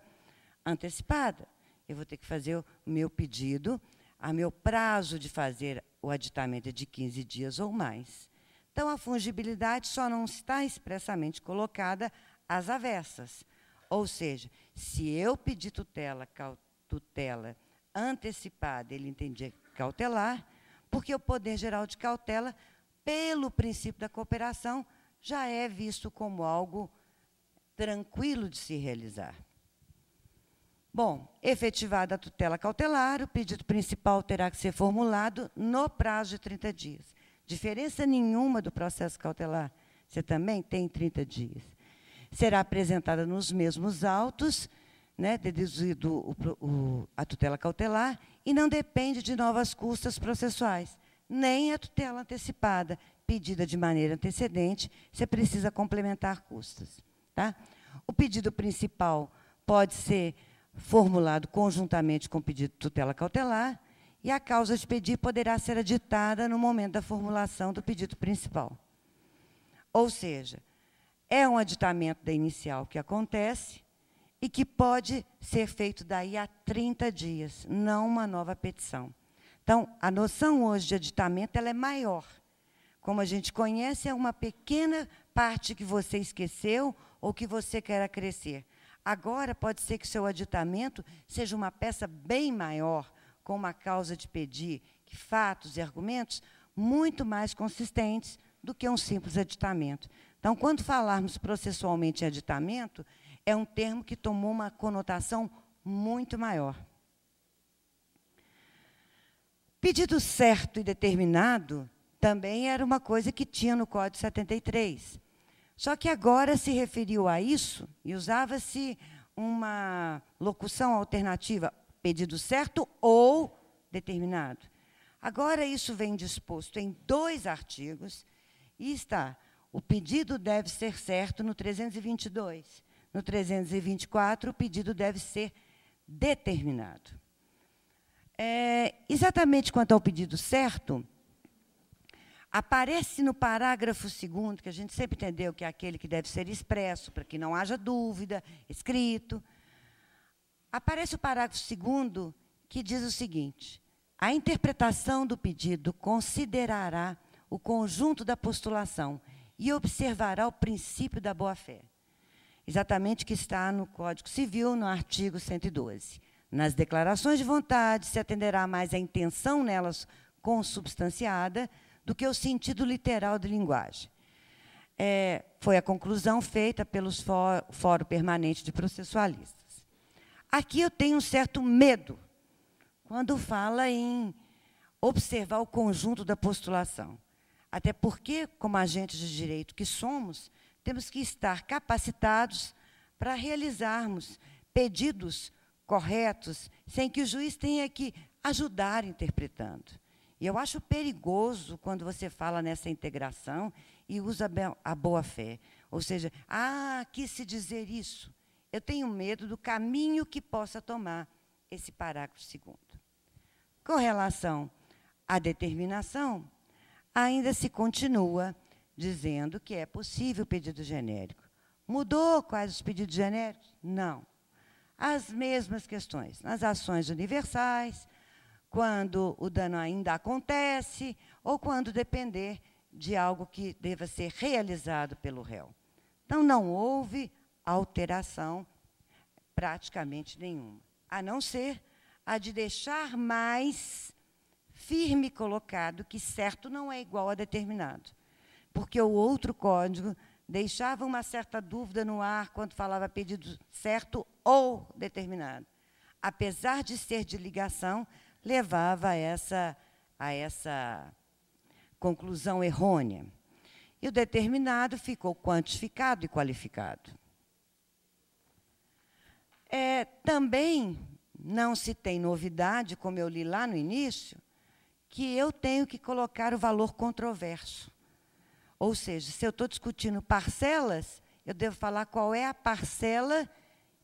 antecipada. Eu vou ter que fazer o meu pedido, a meu prazo de fazer o aditamento é de 15 dias ou mais. Então, a fungibilidade só não está expressamente colocada às avessas. Ou seja, se eu pedir tutela antecipada, ele entendia cautelar, porque o poder geral de cautela, pelo princípio da cooperação, já é visto como algo tranquilo de se realizar. Bom, efetivada a tutela cautelar, o pedido principal terá que ser formulado no prazo de 30 dias. Diferença nenhuma do processo cautelar. Você também tem 30 dias. Será apresentada nos mesmos autos, né, deduzido a tutela cautelar, e não depende de novas custas processuais, nem a tutela antecipada, pedida de maneira antecedente, você precisa complementar custas. Tá? O pedido principal pode ser formulado conjuntamente com o pedido de tutela cautelar, e a causa de pedir poderá ser aditada no momento da formulação do pedido principal. Ou seja, é um aditamento da inicial que acontece e que pode ser feito daí a 30 dias, não uma nova petição. Então, a noção hoje de aditamento ela é maior. Como a gente conhece, é uma pequena parte que você esqueceu ou que você quer acrescer. Agora, pode ser que o seu aditamento seja uma peça bem maior, com uma causa de pedir, fatos e argumentos muito mais consistentes do que um simples aditamento. Então, quando falarmos processualmente em aditamento, é um termo que tomou uma conotação muito maior. Pedido certo e determinado também era uma coisa que tinha no Código 73. Só que agora se referiu a isso e usava-se uma locução alternativa, pedido certo ou determinado. Agora, isso vem disposto em 2 artigos e está: o pedido deve ser certo no 322. No 324, o pedido deve ser determinado. Exatamente quanto ao pedido certo, aparece no parágrafo 2º, que a gente sempre entendeu que é aquele que deve ser expresso, para que não haja dúvida, escrito. Aparece o parágrafo 2º, que diz o seguinte: a interpretação do pedido considerará o conjunto da postulação e observará o princípio da boa-fé. Exatamente o que está no Código Civil, no artigo 112. Nas declarações de vontade, se atenderá mais à intenção nelas consubstanciada do que o sentido literal de linguagem. Foi a conclusão feita pelos Fórum Permanente de Processualistas. Aqui eu tenho um certo medo quando fala em observar o conjunto da postulação. Até porque, como agentes de direito que somos, temos que estar capacitados para realizarmos pedidos corretos, sem que o juiz tenha que ajudar interpretando. E eu acho perigoso quando você fala nessa integração e usa a boa-fé. Ou seja, quis se dizer isso. Eu tenho medo do caminho que possa tomar esse parágrafo 2º. Com relação à determinação, ainda se continua dizendo que é possível pedido genérico. Mudou quais os pedidos genéricos? Não. As mesmas questões. Nas ações universais, quando o dano ainda acontece, ou quando depender de algo que deva ser realizado pelo réu. Então, não houve alteração praticamente nenhuma, a não ser a de deixar mais firme colocado que certo não é igual a determinado. Porque o outro código deixava uma certa dúvida no ar quando falava pedido certo ou determinado. Apesar de ser de ligação, levava a essa conclusão errônea. E o determinado ficou quantificado e qualificado. Também não se tem novidade, como eu li lá no início, que eu tenho que colocar o valor controverso. Ou seja, se eu estou discutindo parcelas, eu devo falar qual é a parcela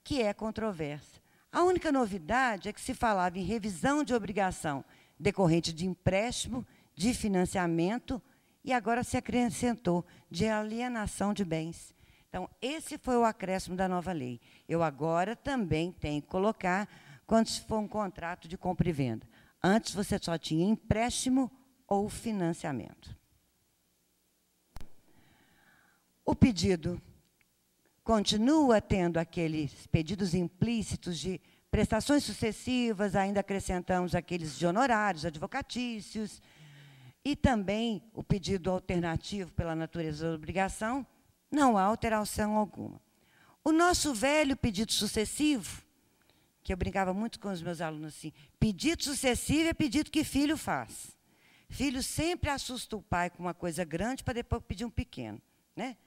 que é controversa. A única novidade é que se falava em revisão de obrigação decorrente de empréstimo, de financiamento, e agora se acrescentou de alienação de bens. Então, esse foi o acréscimo da nova lei. Eu agora também tenho que colocar quando se for um contrato de compra e venda. Antes, você só tinha empréstimo ou financiamento. O pedido continua tendo aqueles pedidos implícitos de prestações sucessivas, ainda acrescentamos aqueles de honorários advocatícios, e também o pedido alternativo pela natureza da obrigação, não há alteração alguma. O nosso velho pedido sucessivo, que eu brincava muito com os meus alunos assim, pedido sucessivo é pedido que filho faz. Filho sempre assusta o pai com uma coisa grande para depois pedir um pequeno, né?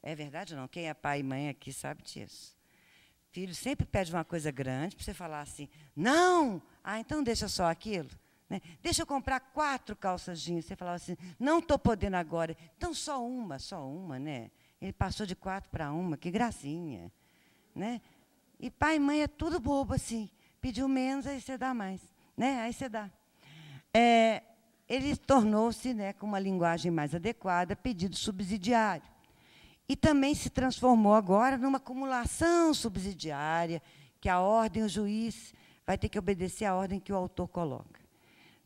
É verdade ou não? Quem é pai e mãe aqui sabe disso. Filho sempre pede uma coisa grande para você falar assim, não! Ah, então deixa só aquilo. Né? Deixa eu comprar 4 calças jeans. Você falava assim, não estou podendo agora. Então, só uma, né? Ele passou de 4 para 1, que gracinha. Né? E pai e mãe é tudo bobo assim. Pediu menos, aí você dá mais. Né? Aí você dá. Ele tornou-se, né, com uma linguagem mais adequada, pedido subsidiário. E também se transformou agora numa acumulação subsidiária, que a ordem, o juiz vai ter que obedecer à ordem que o autor coloca.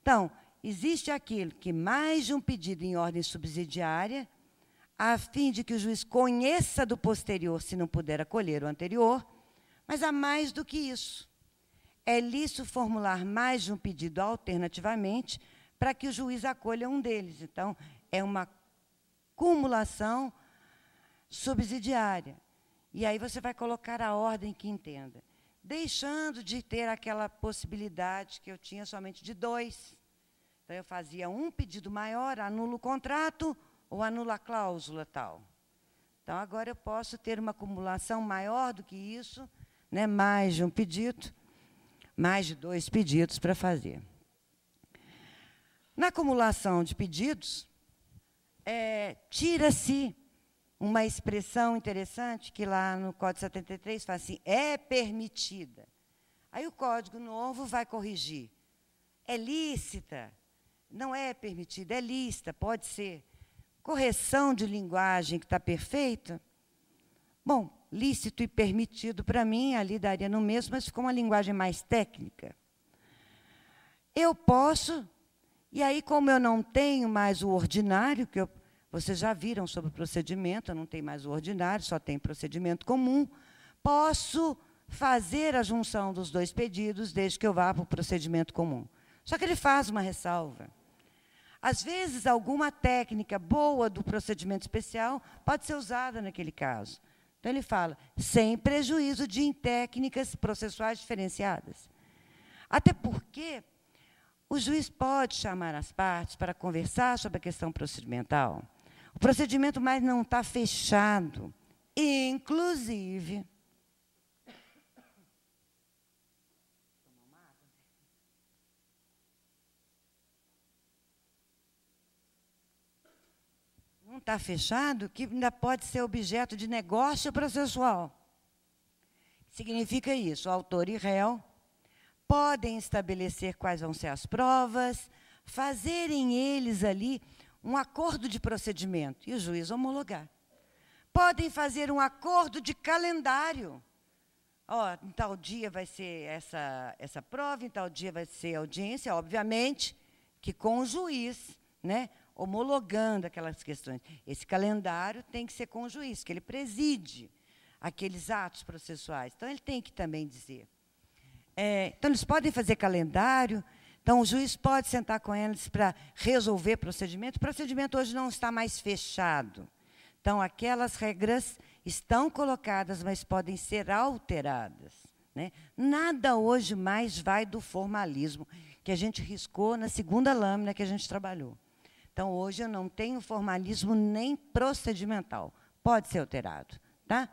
Então, existe aquilo que mais de um pedido em ordem subsidiária, a fim de que o juiz conheça do posterior, se não puder acolher o anterior, mas há mais do que isso. É lícito formular mais de um pedido alternativamente para que o juiz acolha um deles. Então, é uma cumulação subsidiária. E aí você vai colocar a ordem que entenda, deixando de ter aquela possibilidade que eu tinha somente de 2. Então, eu fazia um pedido maior, anulo o contrato ou anulo a cláusula tal. Então, agora eu posso ter uma acumulação maior do que isso, né, mais de um pedido, mais de 2 pedidos para fazer. Na acumulação de pedidos, tira-se uma expressão interessante que lá no Código 73 fala assim, é permitida. Aí o Código Novo vai corrigir. É lícita, não é permitida, é lícita, pode ser. Correção de linguagem que está perfeita. Bom, lícito e permitido, para mim, ali daria no mesmo, mas ficou uma linguagem mais técnica. Eu posso, e aí, como eu não tenho mais o ordinário, que vocês já viram sobre o procedimento, eu não tenho mais o ordinário, só tem procedimento comum, posso fazer a junção dos 2 pedidos, desde que eu vá para o procedimento comum. Só que ele faz uma ressalva. Às vezes, alguma técnica boa do procedimento especial pode ser usada naquele caso. Então, ele fala, sem prejuízo de técnicas processuais diferenciadas. Até porque o juiz pode chamar as partes para conversar sobre a questão procedimental. O procedimento mais não está fechado. Inclusive, não está fechado, que ainda pode ser objeto de negócio processual. Significa isso, o autor e réu podem estabelecer quais vão ser as provas, fazerem eles ali um acordo de procedimento e o juiz homologar. Podem fazer um acordo de calendário. Em tal dia vai ser essa prova, em tal dia vai ser audiência, obviamente, que com o juiz, né, homologando aquelas questões. Esse calendário tem que ser com o juiz, que ele preside aqueles atos processuais. Então, ele tem que também dizer. Então, eles podem fazer calendário, então o juiz pode sentar com eles para resolver procedimento. O procedimento hoje não está mais fechado. Então, aquelas regras estão colocadas, mas podem ser alteradas. Né? Nada hoje mais vai do formalismo, que a gente riscou na segunda lâmina que a gente trabalhou. Então, hoje, eu não tenho formalismo nem procedimental. Pode ser alterado. Tá?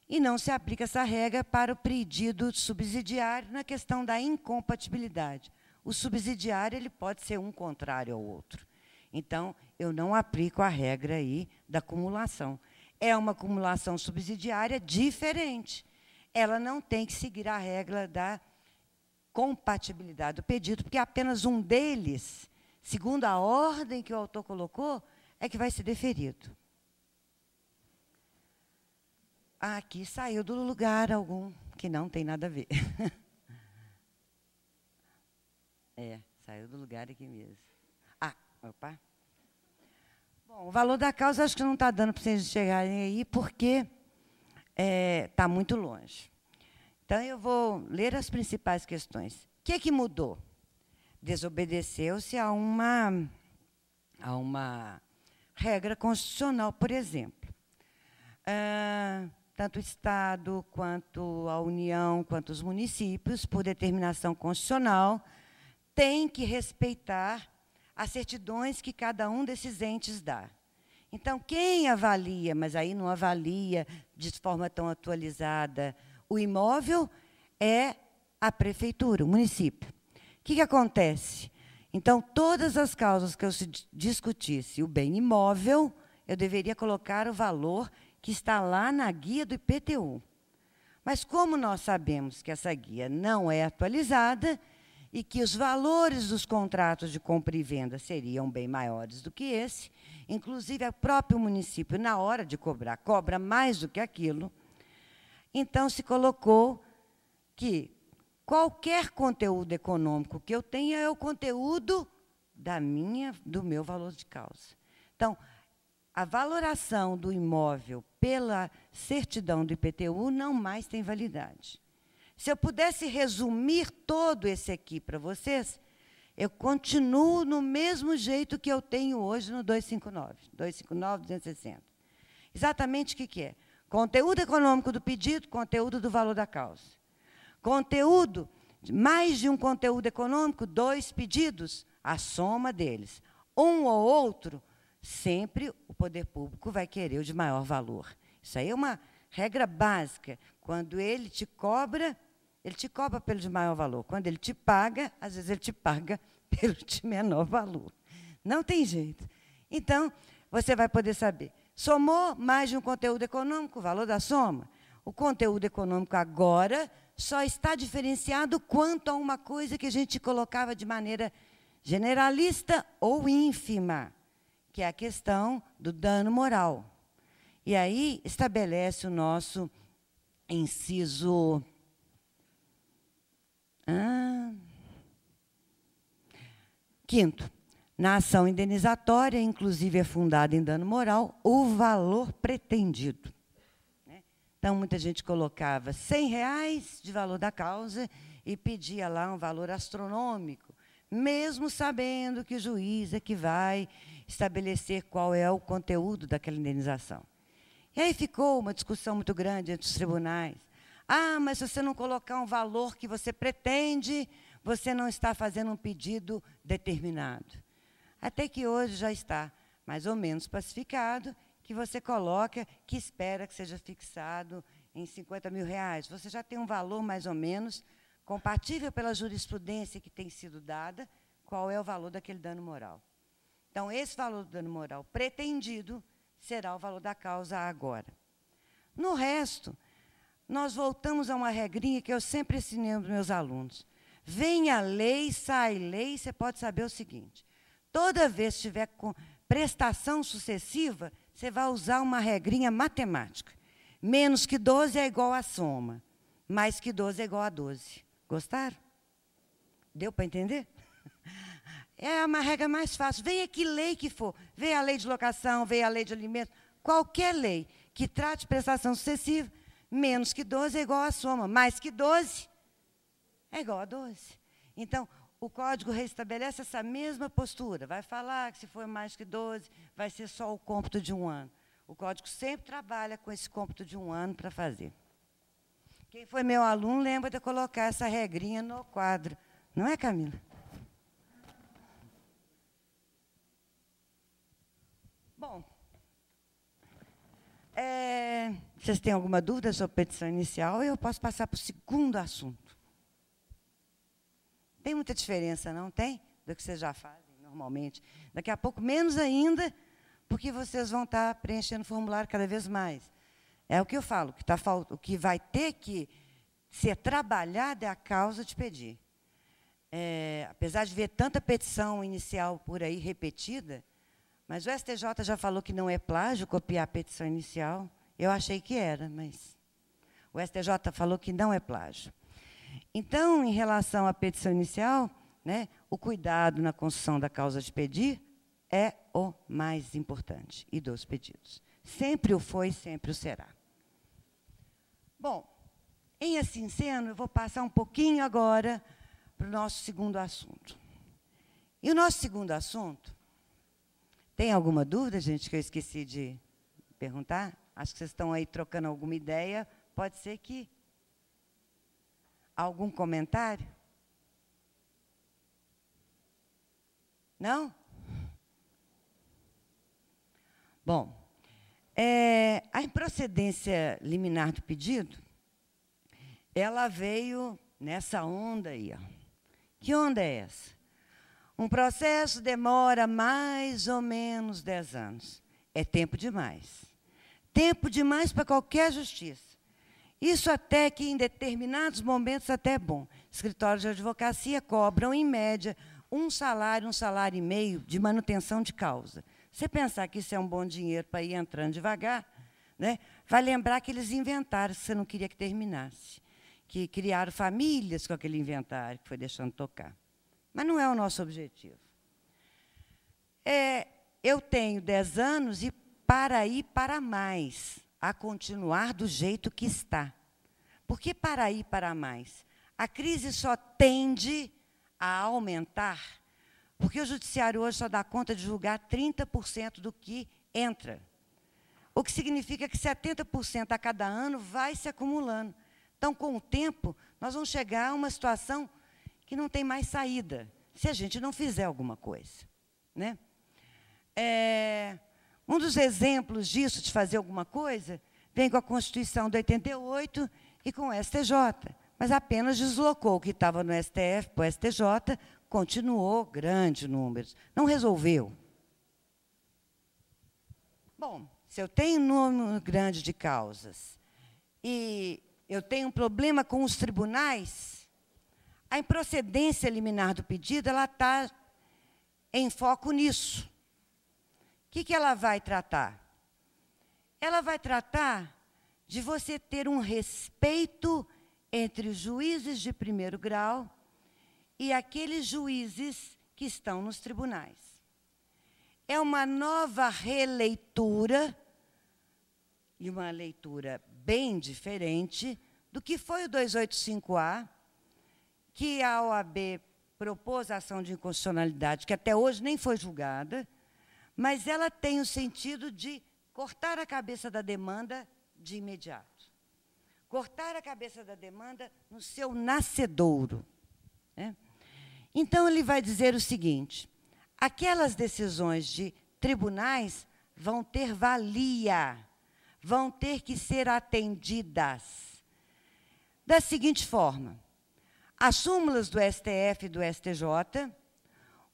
E não se aplica essa regra para o pedido subsidiário na questão da incompatibilidade. O subsidiário ele pode ser um contrário ao outro. Então, eu não aplico a regra aí da acumulação. É uma acumulação subsidiária diferente. Ela não tem que seguir a regra da compatibilidade do pedido, porque apenas um deles, segundo a ordem que o autor colocou, é que vai ser deferido. Aqui saiu do lugar algum que não tem nada a ver. Saiu do lugar aqui mesmo. Opa. Bom, o valor da causa acho que não está dando para vocês chegarem aí, porque está muito longe. Então, eu vou ler as principais questões. O que mudou? Desobedeceu-se a uma regra constitucional, por exemplo. Tanto o Estado, quanto a União, quanto os municípios, por determinação constitucional, têm que respeitar as certidões que cada um desses entes dá. Então, quem avalia, mas aí não avalia de forma tão atualizada, o imóvel é a prefeitura, o município. O que acontece? Então, todas as causas que eu discutisse o bem imóvel, eu deveria colocar o valor que está lá na guia do IPTU. Mas como nós sabemos que essa guia não é atualizada e que os valores dos contratos de compra e venda seriam bem maiores do que esse, inclusive o próprio município, na hora de cobrar, cobra mais do que aquilo, então se colocou que qualquer conteúdo econômico que eu tenha é o conteúdo do meu valor de causa. Então, a valoração do imóvel pela certidão do IPTU não mais tem validade. Se eu pudesse resumir todo esse aqui para vocês, eu continuo no mesmo jeito que eu tenho hoje no 259, 260. Exatamente o que é? Conteúdo econômico do pedido, conteúdo do valor da causa. Conteúdo, mais de um conteúdo econômico, 2 pedidos, a soma deles. Um ou outro, sempre o poder público vai querer o de maior valor. Isso aí é uma regra básica. Quando ele te cobra pelo de maior valor. Quando ele te paga, às vezes ele te paga pelo de menor valor. Não tem jeito. Então, você vai poder saber. Somou mais de um conteúdo econômico, o valor da soma. O conteúdo econômico agora só está diferenciado quanto a uma coisa que a gente colocava de maneira generalista ou ínfima, que é a questão do dano moral. E aí estabelece o nosso inciso... Quinto, na ação indenizatória, inclusive é fundada em dano moral, o valor pretendido. Então, muita gente colocava R$100 de valor da causa e pedia lá um valor astronômico, mesmo sabendo que o juiz é que vai estabelecer qual é o conteúdo daquela indenização. E aí ficou uma discussão muito grande entre os tribunais. Mas se você não colocar um valor que você pretende, você não está fazendo um pedido determinado. Até que hoje já está mais ou menos pacificado, que você coloca, que espera que seja fixado em R$50 mil. Você já tem um valor mais ou menos compatível pela jurisprudência que tem sido dada, qual é o valor daquele dano moral. Então, esse valor do dano moral pretendido será o valor da causa agora. No resto, nós voltamos a uma regrinha que eu sempre ensinei aos meus alunos. Vem a lei, sai lei, você pode saber o seguinte. Toda vez que tiver com prestação sucessiva, você vai usar uma regrinha matemática. Menos que 12 é igual a soma. Mais que 12 é igual a 12. Gostaram? Deu para entender? É uma regra mais fácil. Venha que lei que for. Venha a lei de locação, venha a lei de alimentos. Qualquer lei que trate prestação sucessiva, menos que 12 é igual a soma. Mais que 12 é igual a 12. Então, o Código restabelece essa mesma postura. Vai falar que se for mais que 12, vai ser só o cômputo de um ano. O Código sempre trabalha com esse cômputo de um ano para fazer. Quem foi meu aluno lembra de colocar essa regrinha no quadro. Não é, Camila? Vocês têm alguma dúvida sobre a petição inicial? Eu posso passar para o segundo assunto. Tem muita diferença, não tem? Do que vocês já fazem normalmente. Daqui a pouco, menos ainda, porque vocês vão estar preenchendo o formulário cada vez mais. É o que eu falo, o que vai ter que ser trabalhado é a causa de pedir. Apesar de ver tanta petição inicial por aí repetida, mas o STJ já falou que não é plágio copiar a petição inicial. Eu achei que era, mas o STJ falou que não é plágio. Então, em relação à petição inicial, né, o cuidado na construção da causa de pedir é o mais importante e dos pedidos. Sempre o foi, sempre o será. Bom, em assim sendo, eu vou passar um pouquinho agora para o nosso segundo assunto. E o nosso segundo assunto, tem alguma dúvida, gente, que eu esqueci de perguntar? Acho que vocês estão aí trocando alguma ideia. Pode ser que... Algum comentário? Não? Bom, a improcedência liminar do pedido, ela veio nessa onda aí. Ó. Que onda é essa? Um processo demora mais ou menos 10 anos. É tempo demais. Tempo demais para qualquer justiça. Isso até que, em determinados momentos, até é bom. Escritórios de advocacia cobram, em média, um salário e meio de manutenção de causa. Você pensar que isso é um bom dinheiro para ir entrando devagar, né? Vai lembrar que eles inventaram, que você não queria que terminasse. Que criaram famílias com aquele inventário que foi deixando tocar. Mas não é o nosso objetivo. Eu tenho 10 anos e para ir para mais, a continuar do jeito que está. Por que para ir para mais? A crise só tende a aumentar, porque o judiciário hoje só dá conta de julgar 30% do que entra. O que significa que 70% a cada ano vai se acumulando. Então, com o tempo, nós vamos chegar a uma situação que não tem mais saída, se a gente não fizer alguma coisa. Né? Um dos exemplos disso, de fazer alguma coisa, vem com a Constituição de 88 e com o STJ, mas apenas deslocou o que estava no STF para o STJ, continuou grande número, não resolveu. Bom, se eu tenho um número grande de causas e eu tenho um problema com os tribunais, a improcedência liminar do pedido ela está em foco nisso. O que ela vai tratar? Ela vai tratar de você ter um respeito entre os juízes de primeiro grau e aqueles juízes que estão nos tribunais. É uma nova releitura, e uma leitura bem diferente do que foi o 285A, que a OAB propôs a ação de inconstitucionalidade, que até hoje nem foi julgada, mas ela tem o sentido de cortar a cabeça da demanda de imediato. Cortar a cabeça da demanda no seu nascedouro. Né? Então, ele vai dizer o seguinte, aquelas decisões de tribunais vão ter valia, vão ter que ser atendidas. Da seguinte forma, as súmulas do STF e do STJ,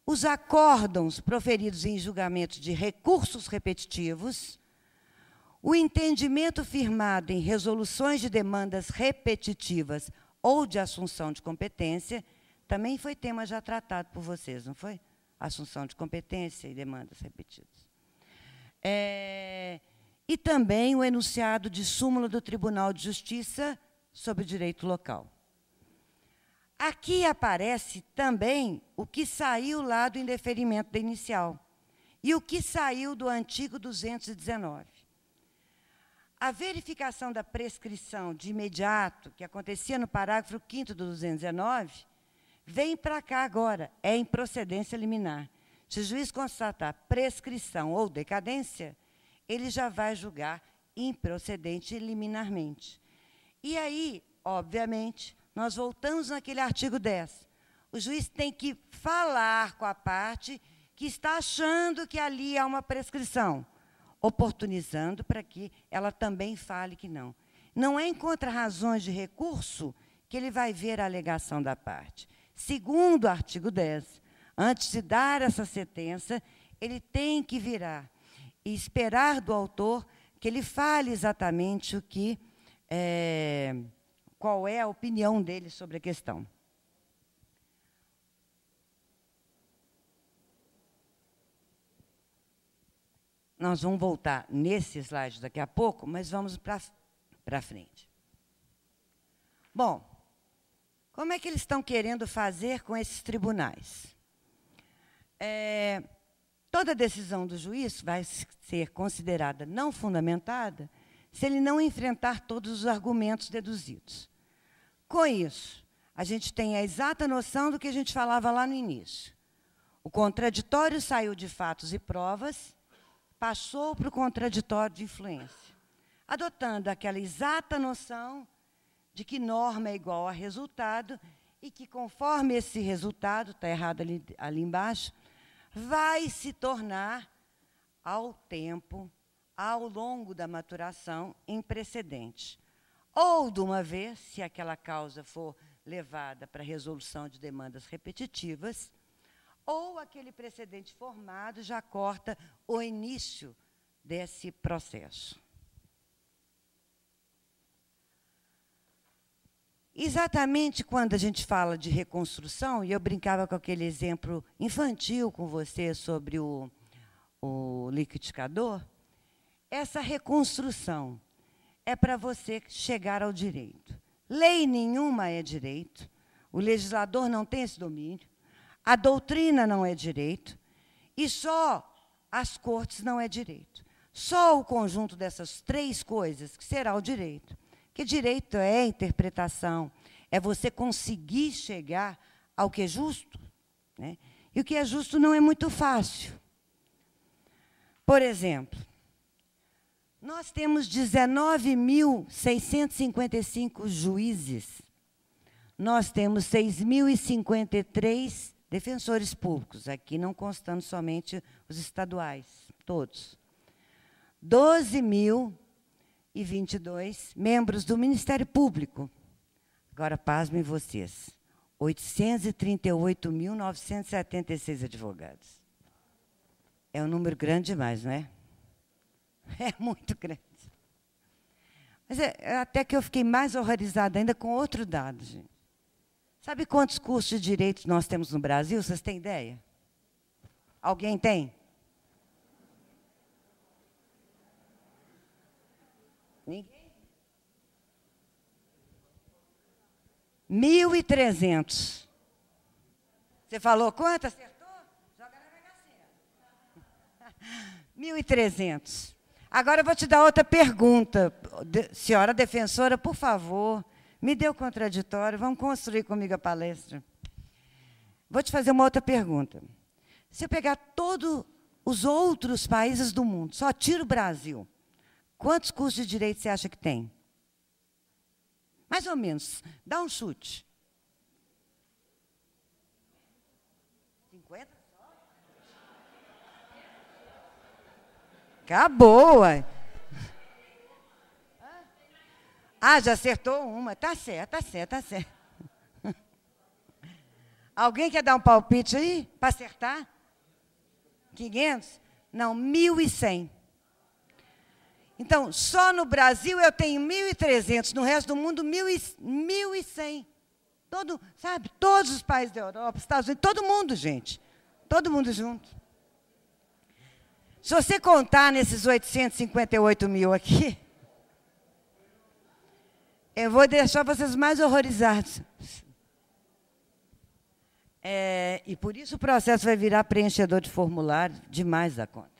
os acórdãos proferidos em julgamentos de recursos repetitivos, o entendimento firmado em resoluções de demandas repetitivas ou de assunção de competência, também foi tema já tratado por vocês, não foi? Assunção de competência e demandas repetidas. E também o enunciado de súmula do Tribunal de Justiça sobre o direito local. Aqui aparece também o que saiu lá do indeferimento da inicial e o que saiu do antigo 219. A verificação da prescrição de imediato, que acontecia no parágrafo 5º do 219, vem para cá agora, é improcedência liminar. Se o juiz constatar prescrição ou decadência, ele já vai julgar improcedente liminarmente. E aí, obviamente, nós voltamos naquele artigo 10. O juiz tem que falar com a parte que está achando que ali há uma prescrição, oportunizando para que ela também fale que não. Não é em contra-razões de recurso que ele vai ver a alegação da parte. Segundo o artigo 10, antes de dar essa sentença, ele tem que virar e esperar do autor que ele fale exatamente o que, qual é a opinião dele sobre a questão. Nós vamos voltar nesse slide daqui a pouco, mas vamos para frente. Bom, como é que eles estão querendo fazer com esses tribunais? Toda decisão do juiz vai ser considerada não fundamentada se ele não enfrentar todos os argumentos deduzidos. Com isso, a gente tem a exata noção do que a gente falava lá no início. O contraditório saiu de fatos e provas, passou para o contraditório de influência, adotando aquela exata noção de que norma é igual a resultado e que, conforme esse resultado, está errado ali embaixo, vai se tornar, ao tempo, ao longo da maturação, em precedente. Ou, de uma vez, se aquela causa for levada para resolução de demandas repetitivas, ou aquele precedente formado já corta o início desse processo. Exatamente quando a gente fala de reconstrução, e eu brincava com aquele exemplo infantil com você sobre o liquidificador, essa reconstrução é para você chegar ao direito. Lei nenhuma é direito, o legislador não tem esse domínio, a doutrina não é direito, e só as cortes não é direito. Só o conjunto dessas três coisas que será o direito. Que direito é interpretação, é você conseguir chegar ao que é justo, né? E o que é justo não é muito fácil. Por exemplo, nós temos 19.655 juízes, nós temos 6.053 defensores públicos, aqui não constando somente os estaduais, todos. 12.022 membros do Ministério Público. Agora, pasmem vocês, 838.976 advogados. É um número grande demais, não é? É muito grande. Mas até que eu fiquei mais horrorizada ainda com outro dado, gente. Sabe quantos cursos de direito nós temos no Brasil? Vocês têm ideia? Alguém tem? Ninguém? 1.300. Você falou quanto? Acertou? Joga na Mega Sena. 1.300. Agora eu vou te dar outra pergunta. Senhora defensora, por favor, me dê o contraditório, vamos construir comigo a palestra. Vou te fazer uma outra pergunta. Se eu pegar todos os outros países do mundo, só tiro o Brasil, quantos cursos de direito você acha que tem? Mais ou menos. Dá um chute. 50? Acabou, ué. Ah, já acertou uma. Tá certo, tá certo, tá certo. Alguém quer dar um palpite aí para acertar? 500? Não, 1.100. Então, só no Brasil eu tenho 1.300, no resto do mundo 1.100. Sabe, todos os países da Europa, Estados Unidos, todo mundo, gente. Todo mundo junto. Se você contar nesses 858 mil aqui, eu vou deixar vocês mais horrorizados. E por isso o processo vai virar preenchedor de formulário demais da conta.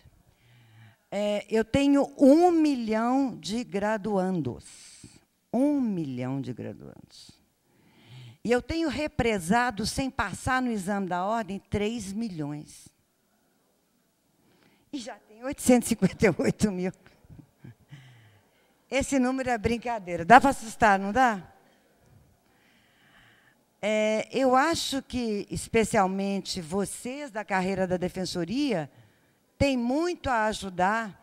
Eu tenho 1 milhão de graduandos. 1 milhão de graduandos. E eu tenho represado, sem passar no exame da ordem, 3 milhões. E já tem 858 mil. Esse número é brincadeira. Dá para assustar, não dá? Eu acho que, especialmente vocês da carreira da defensoria, têm muito a ajudar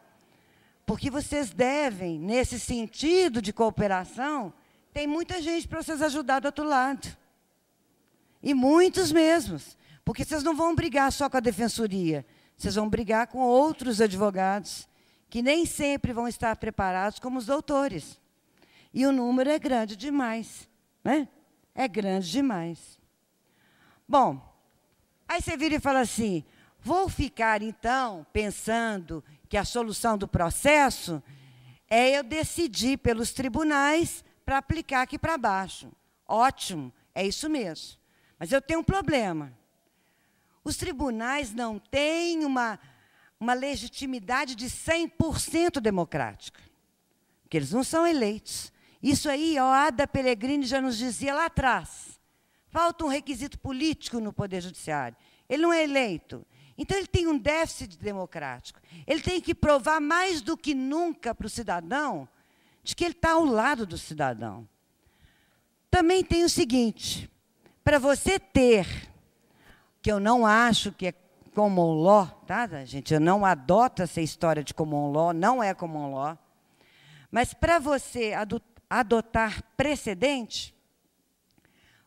Porque vocês devem, nesse sentido de cooperação, tem muita gente para vocês ajudar do outro lado. E muitos mesmos. Porque vocês não vão brigar só com a defensoria. Vocês vão brigar com outros advogados, que nem sempre vão estar preparados como os doutores. E o número é grande demais, né? É grande demais. Bom, aí você vira e fala assim, vou ficar, então, pensando que a solução do processo é eu decidir pelos tribunais para aplicar aqui para baixo. Ótimo, é isso mesmo. Mas eu tenho um problema. Os tribunais não têm uma legitimidade de 100% democrática, porque eles não são eleitos. Isso aí, ó, Ada Pellegrini já nos dizia lá atrás. Falta um requisito político no Poder Judiciário. Ele não é eleito. Então, ele tem um déficit democrático. Ele tem que provar mais do que nunca para o cidadão de que ele está ao lado do cidadão. Também tem o seguinte, para você ter, que eu não acho que é common law, tá, gente? Eu não adoto essa história de common law, não é common law. Mas para você adotar precedente,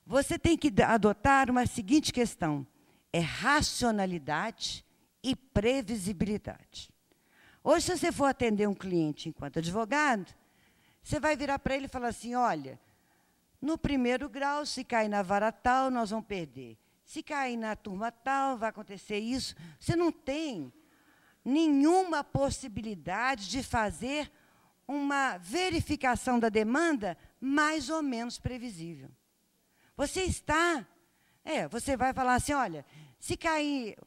você tem que adotar uma seguinte questão, é racionalidade e previsibilidade. Hoje, se você for atender um cliente enquanto advogado, você vai virar para ele e falar assim, olha, no primeiro grau, se cair na vara tal, nós vamos perder. Se cair na turma tal, vai acontecer isso. Você não tem nenhuma possibilidade de fazer uma verificação da demanda mais ou menos previsível. Você vai falar assim, olha, se cair...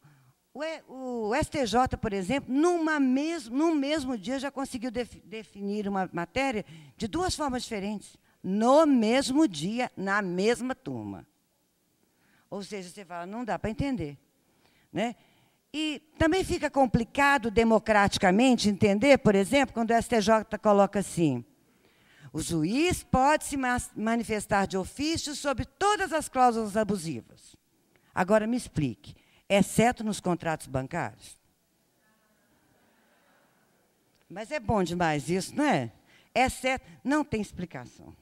O STJ, por exemplo, num mesmo dia já conseguiu definir uma matéria de duas formas diferentes. No mesmo dia, na mesma turma. Ou seja, você fala, não dá para entender. Né? E também fica complicado democraticamente entender, por exemplo, quando o STJ coloca assim, o juiz pode se manifestar de ofício sobre todas as cláusulas abusivas. Agora, me explique, exceto nos contratos bancários? Mas é bom demais isso, não é? Exceto, não tem explicação.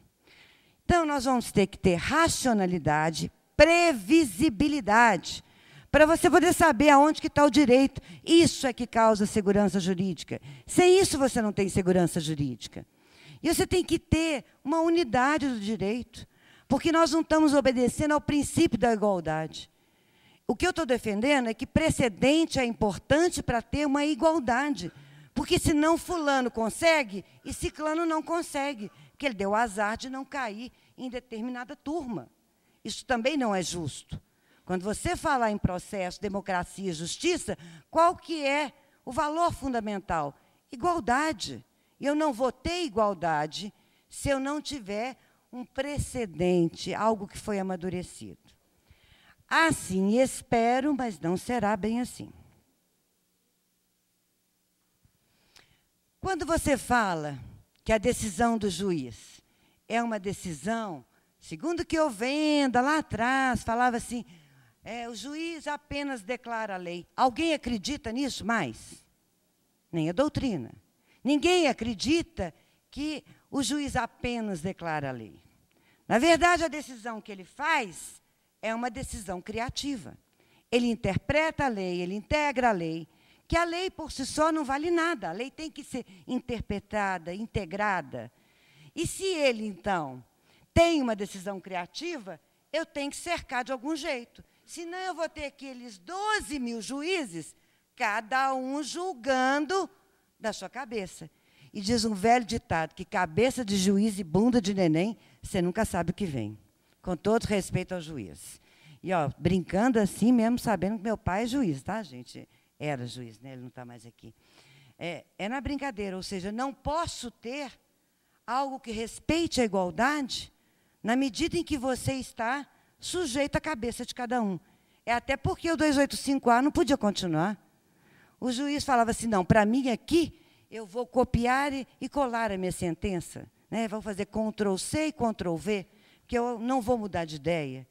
Então, nós vamos ter que ter racionalidade, previsibilidade, para você poder saber aonde que está o direito. Isso é que causa segurança jurídica. Sem isso, você não tem segurança jurídica. E você tem que ter uma unidade do direito, porque nós não estamos obedecendo ao princípio da igualdade. O que eu estou defendendo é que precedente é importante para ter uma igualdade, porque senão fulano consegue e ciclano não consegue, porque ele deu azar de não cair em determinada turma. Isso também não é justo. Quando você falar em processo, democracia e justiça, qual que é o valor fundamental? Igualdade. E eu não vou ter igualdade se eu não tiver um precedente, algo que foi amadurecido. Assim espero, mas não será bem assim. Quando você fala que a decisão do juiz é uma decisão, segundo o que eu vendo lá atrás, falava assim, o juiz apenas declara a lei. Alguém acredita nisso mais? Nem a doutrina. Ninguém acredita que o juiz apenas declara a lei. Na verdade, a decisão que ele faz é uma decisão criativa. Ele interpreta a lei, ele integra a lei, que a lei por si só não vale nada. A lei tem que ser interpretada, integrada. E se ele, então, tem uma decisão criativa, eu tenho que cercar de algum jeito. Senão eu vou ter aqueles 12 mil juízes, cada um julgando da sua cabeça. E diz um velho ditado, que cabeça de juiz e bunda de neném, você nunca sabe o que vem. Com todo respeito ao juiz. E, ó, brincando assim mesmo, sabendo que meu pai é juiz, tá, gente? Era juiz, né? Ele não está mais aqui. É na brincadeira, ou seja, não posso ter algo que respeite a igualdade na medida em que você está sujeito à cabeça de cada um. É até porque o 285A não podia continuar. O juiz falava assim, não, para mim aqui, eu vou copiar e colar a minha sentença. Né? Vou fazer Ctrl+C e Ctrl+V, porque eu não vou mudar de ideia.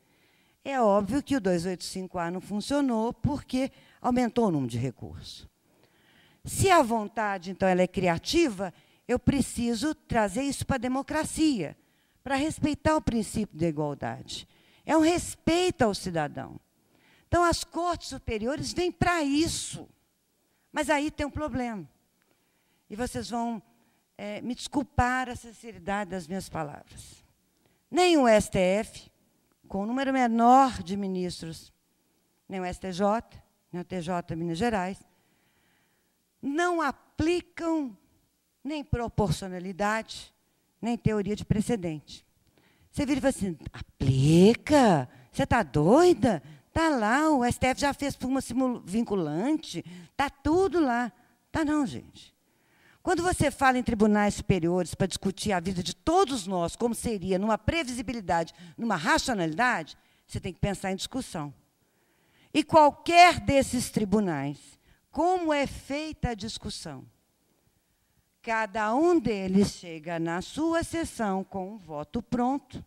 É óbvio que o 285A não funcionou porque aumentou o número de recursos. Se a vontade, então, ela é criativa, eu preciso trazer isso para a democracia, para respeitar o princípio da igualdade. É um respeito ao cidadão. Então, as cortes superiores vêm para isso. Mas aí tem um problema. E vocês vão me desculpar a sinceridade das minhas palavras. Nem o STF, com o número menor de ministros, nem o STJ, nem o TJ Minas Gerais, não aplicam nem proporcionalidade, nem teoria de precedente. Você vira e fala assim, aplica? Você está doida? Está lá, o STF já fez por uma vinculante, está tudo lá. Está não, gente. Quando você fala em tribunais superiores para discutir a vida de todos nós, como seria, numa previsibilidade, numa racionalidade, você tem que pensar em discussão. E qualquer desses tribunais, como é feita a discussão? Cada um deles chega na sua sessão com um voto pronto,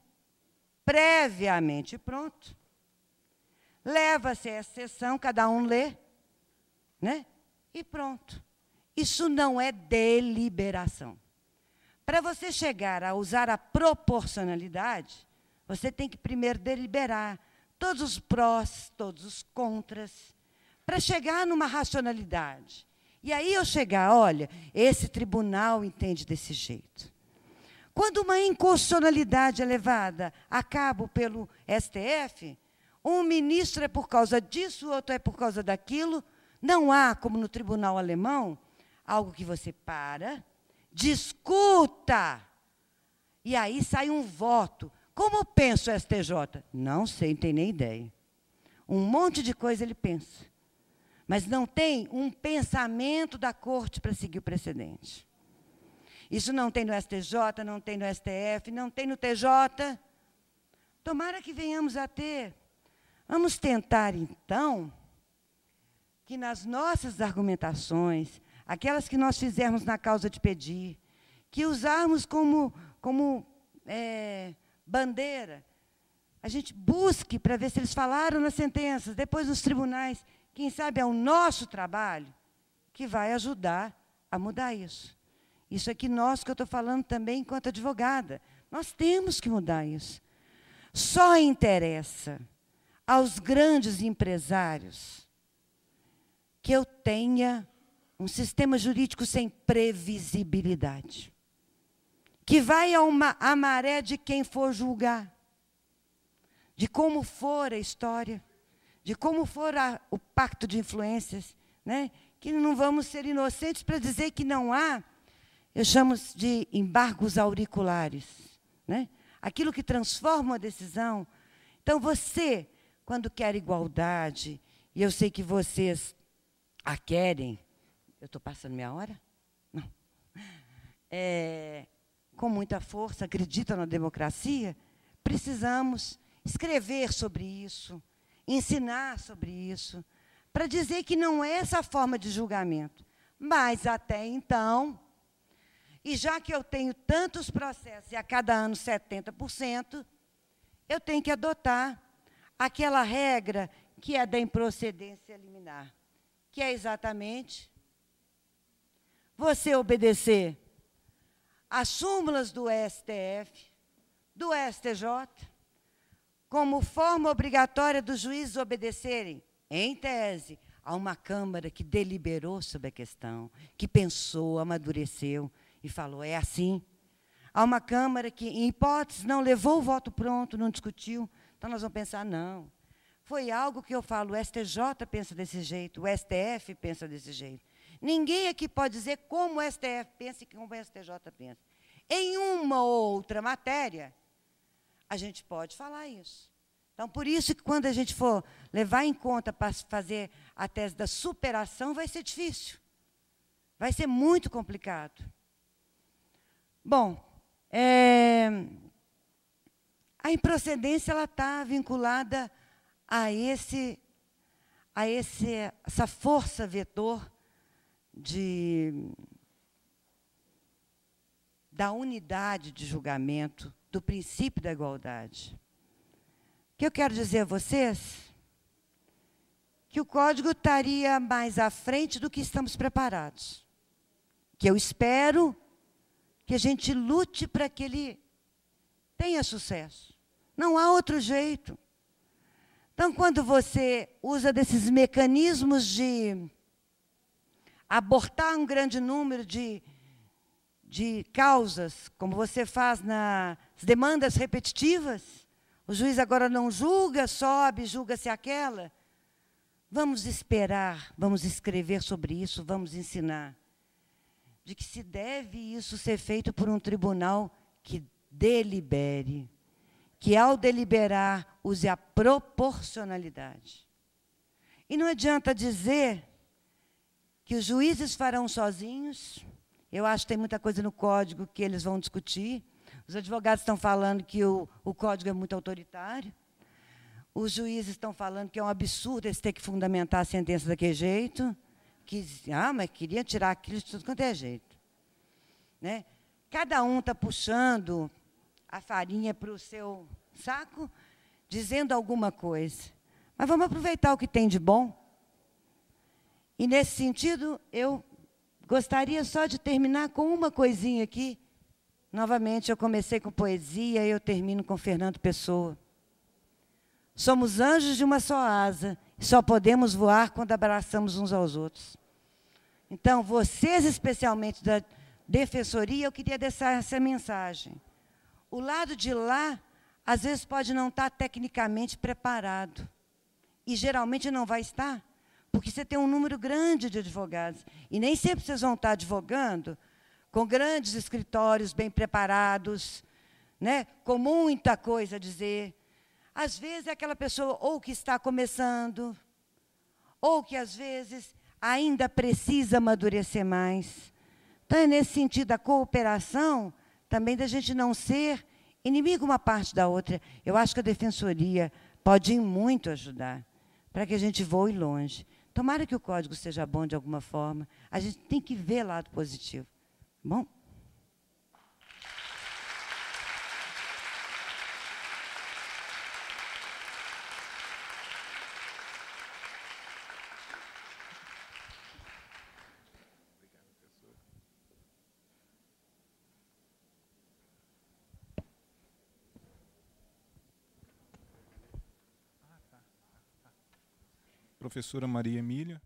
previamente pronto. Leva-se essa sessão, cada um lê, né? E pronto. Isso não é deliberação. Para você chegar a usar a proporcionalidade, você tem que primeiro deliberar todos os prós, todos os contras, para chegar numa racionalidade. E aí eu chegar, olha, esse tribunal entende desse jeito. Quando uma inconstitucionalidade é levada a cabo pelo STF, um ministro é por causa disso, o outro é por causa daquilo, não há, como no tribunal alemão, algo que você para, discuta, e aí sai um voto. Como pensa o STJ? Não sei, não tem nem ideia. Um monte de coisa ele pensa. Mas não tem um pensamento da corte para seguir o precedente. Isso não tem no STJ, não tem no STF, não tem no TJ. Tomara que venhamos a ter. Vamos tentar, então, que nas nossas argumentações, aquelas que nós fizermos na causa de pedir, que usarmos como bandeira, a gente busque para ver se eles falaram nas sentenças, depois nos tribunais. Quem sabe é o nosso trabalho que vai ajudar a mudar isso. Isso aqui nós, que eu estou falando também enquanto advogada, nós temos que mudar isso. Só interessa aos grandes empresários que eu tenha um sistema jurídico sem previsibilidade, que vai à maré de quem for julgar, de como for a história, de como for o pacto de influências, né? Que não vamos ser inocentes para dizer que não há, eu chamo de embargos auriculares, né? Aquilo que transforma a decisão. Então, você, quando quer igualdade, e eu sei que vocês a querem, eu estou passando minha hora? Não. Com muita força, acreditam na democracia, precisamos escrever sobre isso, ensinar sobre isso, para dizer que não é essa forma de julgamento. Mas, até então, e já que eu tenho tantos processos, e a cada ano 70%, eu tenho que adotar aquela regra que é da improcedência liminar, que é exatamente você obedecer às súmulas do STF, do STJ, como forma obrigatória dos juízes obedecerem, em tese, a uma Câmara que deliberou sobre a questão, que pensou, amadureceu e falou, é assim. Há uma Câmara que, em hipótese, não levou o voto pronto, não discutiu. Então, nós vamos pensar, não. Foi algo que eu falo, o STJ pensa desse jeito, o STF pensa desse jeito. Ninguém aqui pode dizer como o STF pensa e como o STJ pensa. Em uma ou outra matéria, a gente pode falar isso. Então, por isso que quando a gente for levar em conta para fazer a tese da superação, vai ser difícil. Vai ser muito complicado. Bom, a improcedência está vinculada a essa força vetor da unidade de julgamento, do princípio da igualdade. O que eu quero dizer a vocês que o código estaria mais à frente do que estamos preparados. Que eu espero que a gente lute para que ele tenha sucesso. Não há outro jeito. Então, quando você usa desses mecanismos de abortar um grande número de causas, como você faz nas demandas repetitivas, o juiz agora não julga, sobe, julga-se aquela. Vamos esperar, vamos escrever sobre isso, vamos ensinar. De que se deve isso ser feito por um tribunal que delibere, que ao deliberar use a proporcionalidade. E não adianta dizer que os juízes farão sozinhos. Eu acho que tem muita coisa no código que eles vão discutir. Os advogados estão falando que o código é muito autoritário. Os juízes estão falando que é um absurdo eles terem que fundamentar a sentença daquele jeito. Que, mas queria tirar aquilo de tudo quanto é jeito. Né? Cada um está puxando a farinha para o seu saco, dizendo alguma coisa. Mas vamos aproveitar o que tem de bom. E, nesse sentido, eu gostaria só de terminar com uma coisinha aqui. Novamente, eu comecei com poesia e eu termino com Fernando Pessoa. Somos anjos de uma só asa, e só podemos voar quando abraçamos uns aos outros. Então, vocês, especialmente da Defensoria, eu queria deixar essa mensagem. O lado de lá, às vezes, pode não estar tecnicamente preparado. E, geralmente, não vai estar, porque você tem um número grande de advogados. E nem sempre vocês vão estar advogando com grandes escritórios bem preparados, né, com muita coisa a dizer. Às vezes, é aquela pessoa ou que está começando, ou que, às vezes, ainda precisa amadurecer mais. Então, é nesse sentido, a cooperação, também da gente não ser inimigo uma parte da outra. Eu acho que a Defensoria pode muito ajudar para que a gente voe longe. Tomara que o código seja bom de alguma forma. A gente tem que ver lado positivo. Bom? Professora Maria Emília.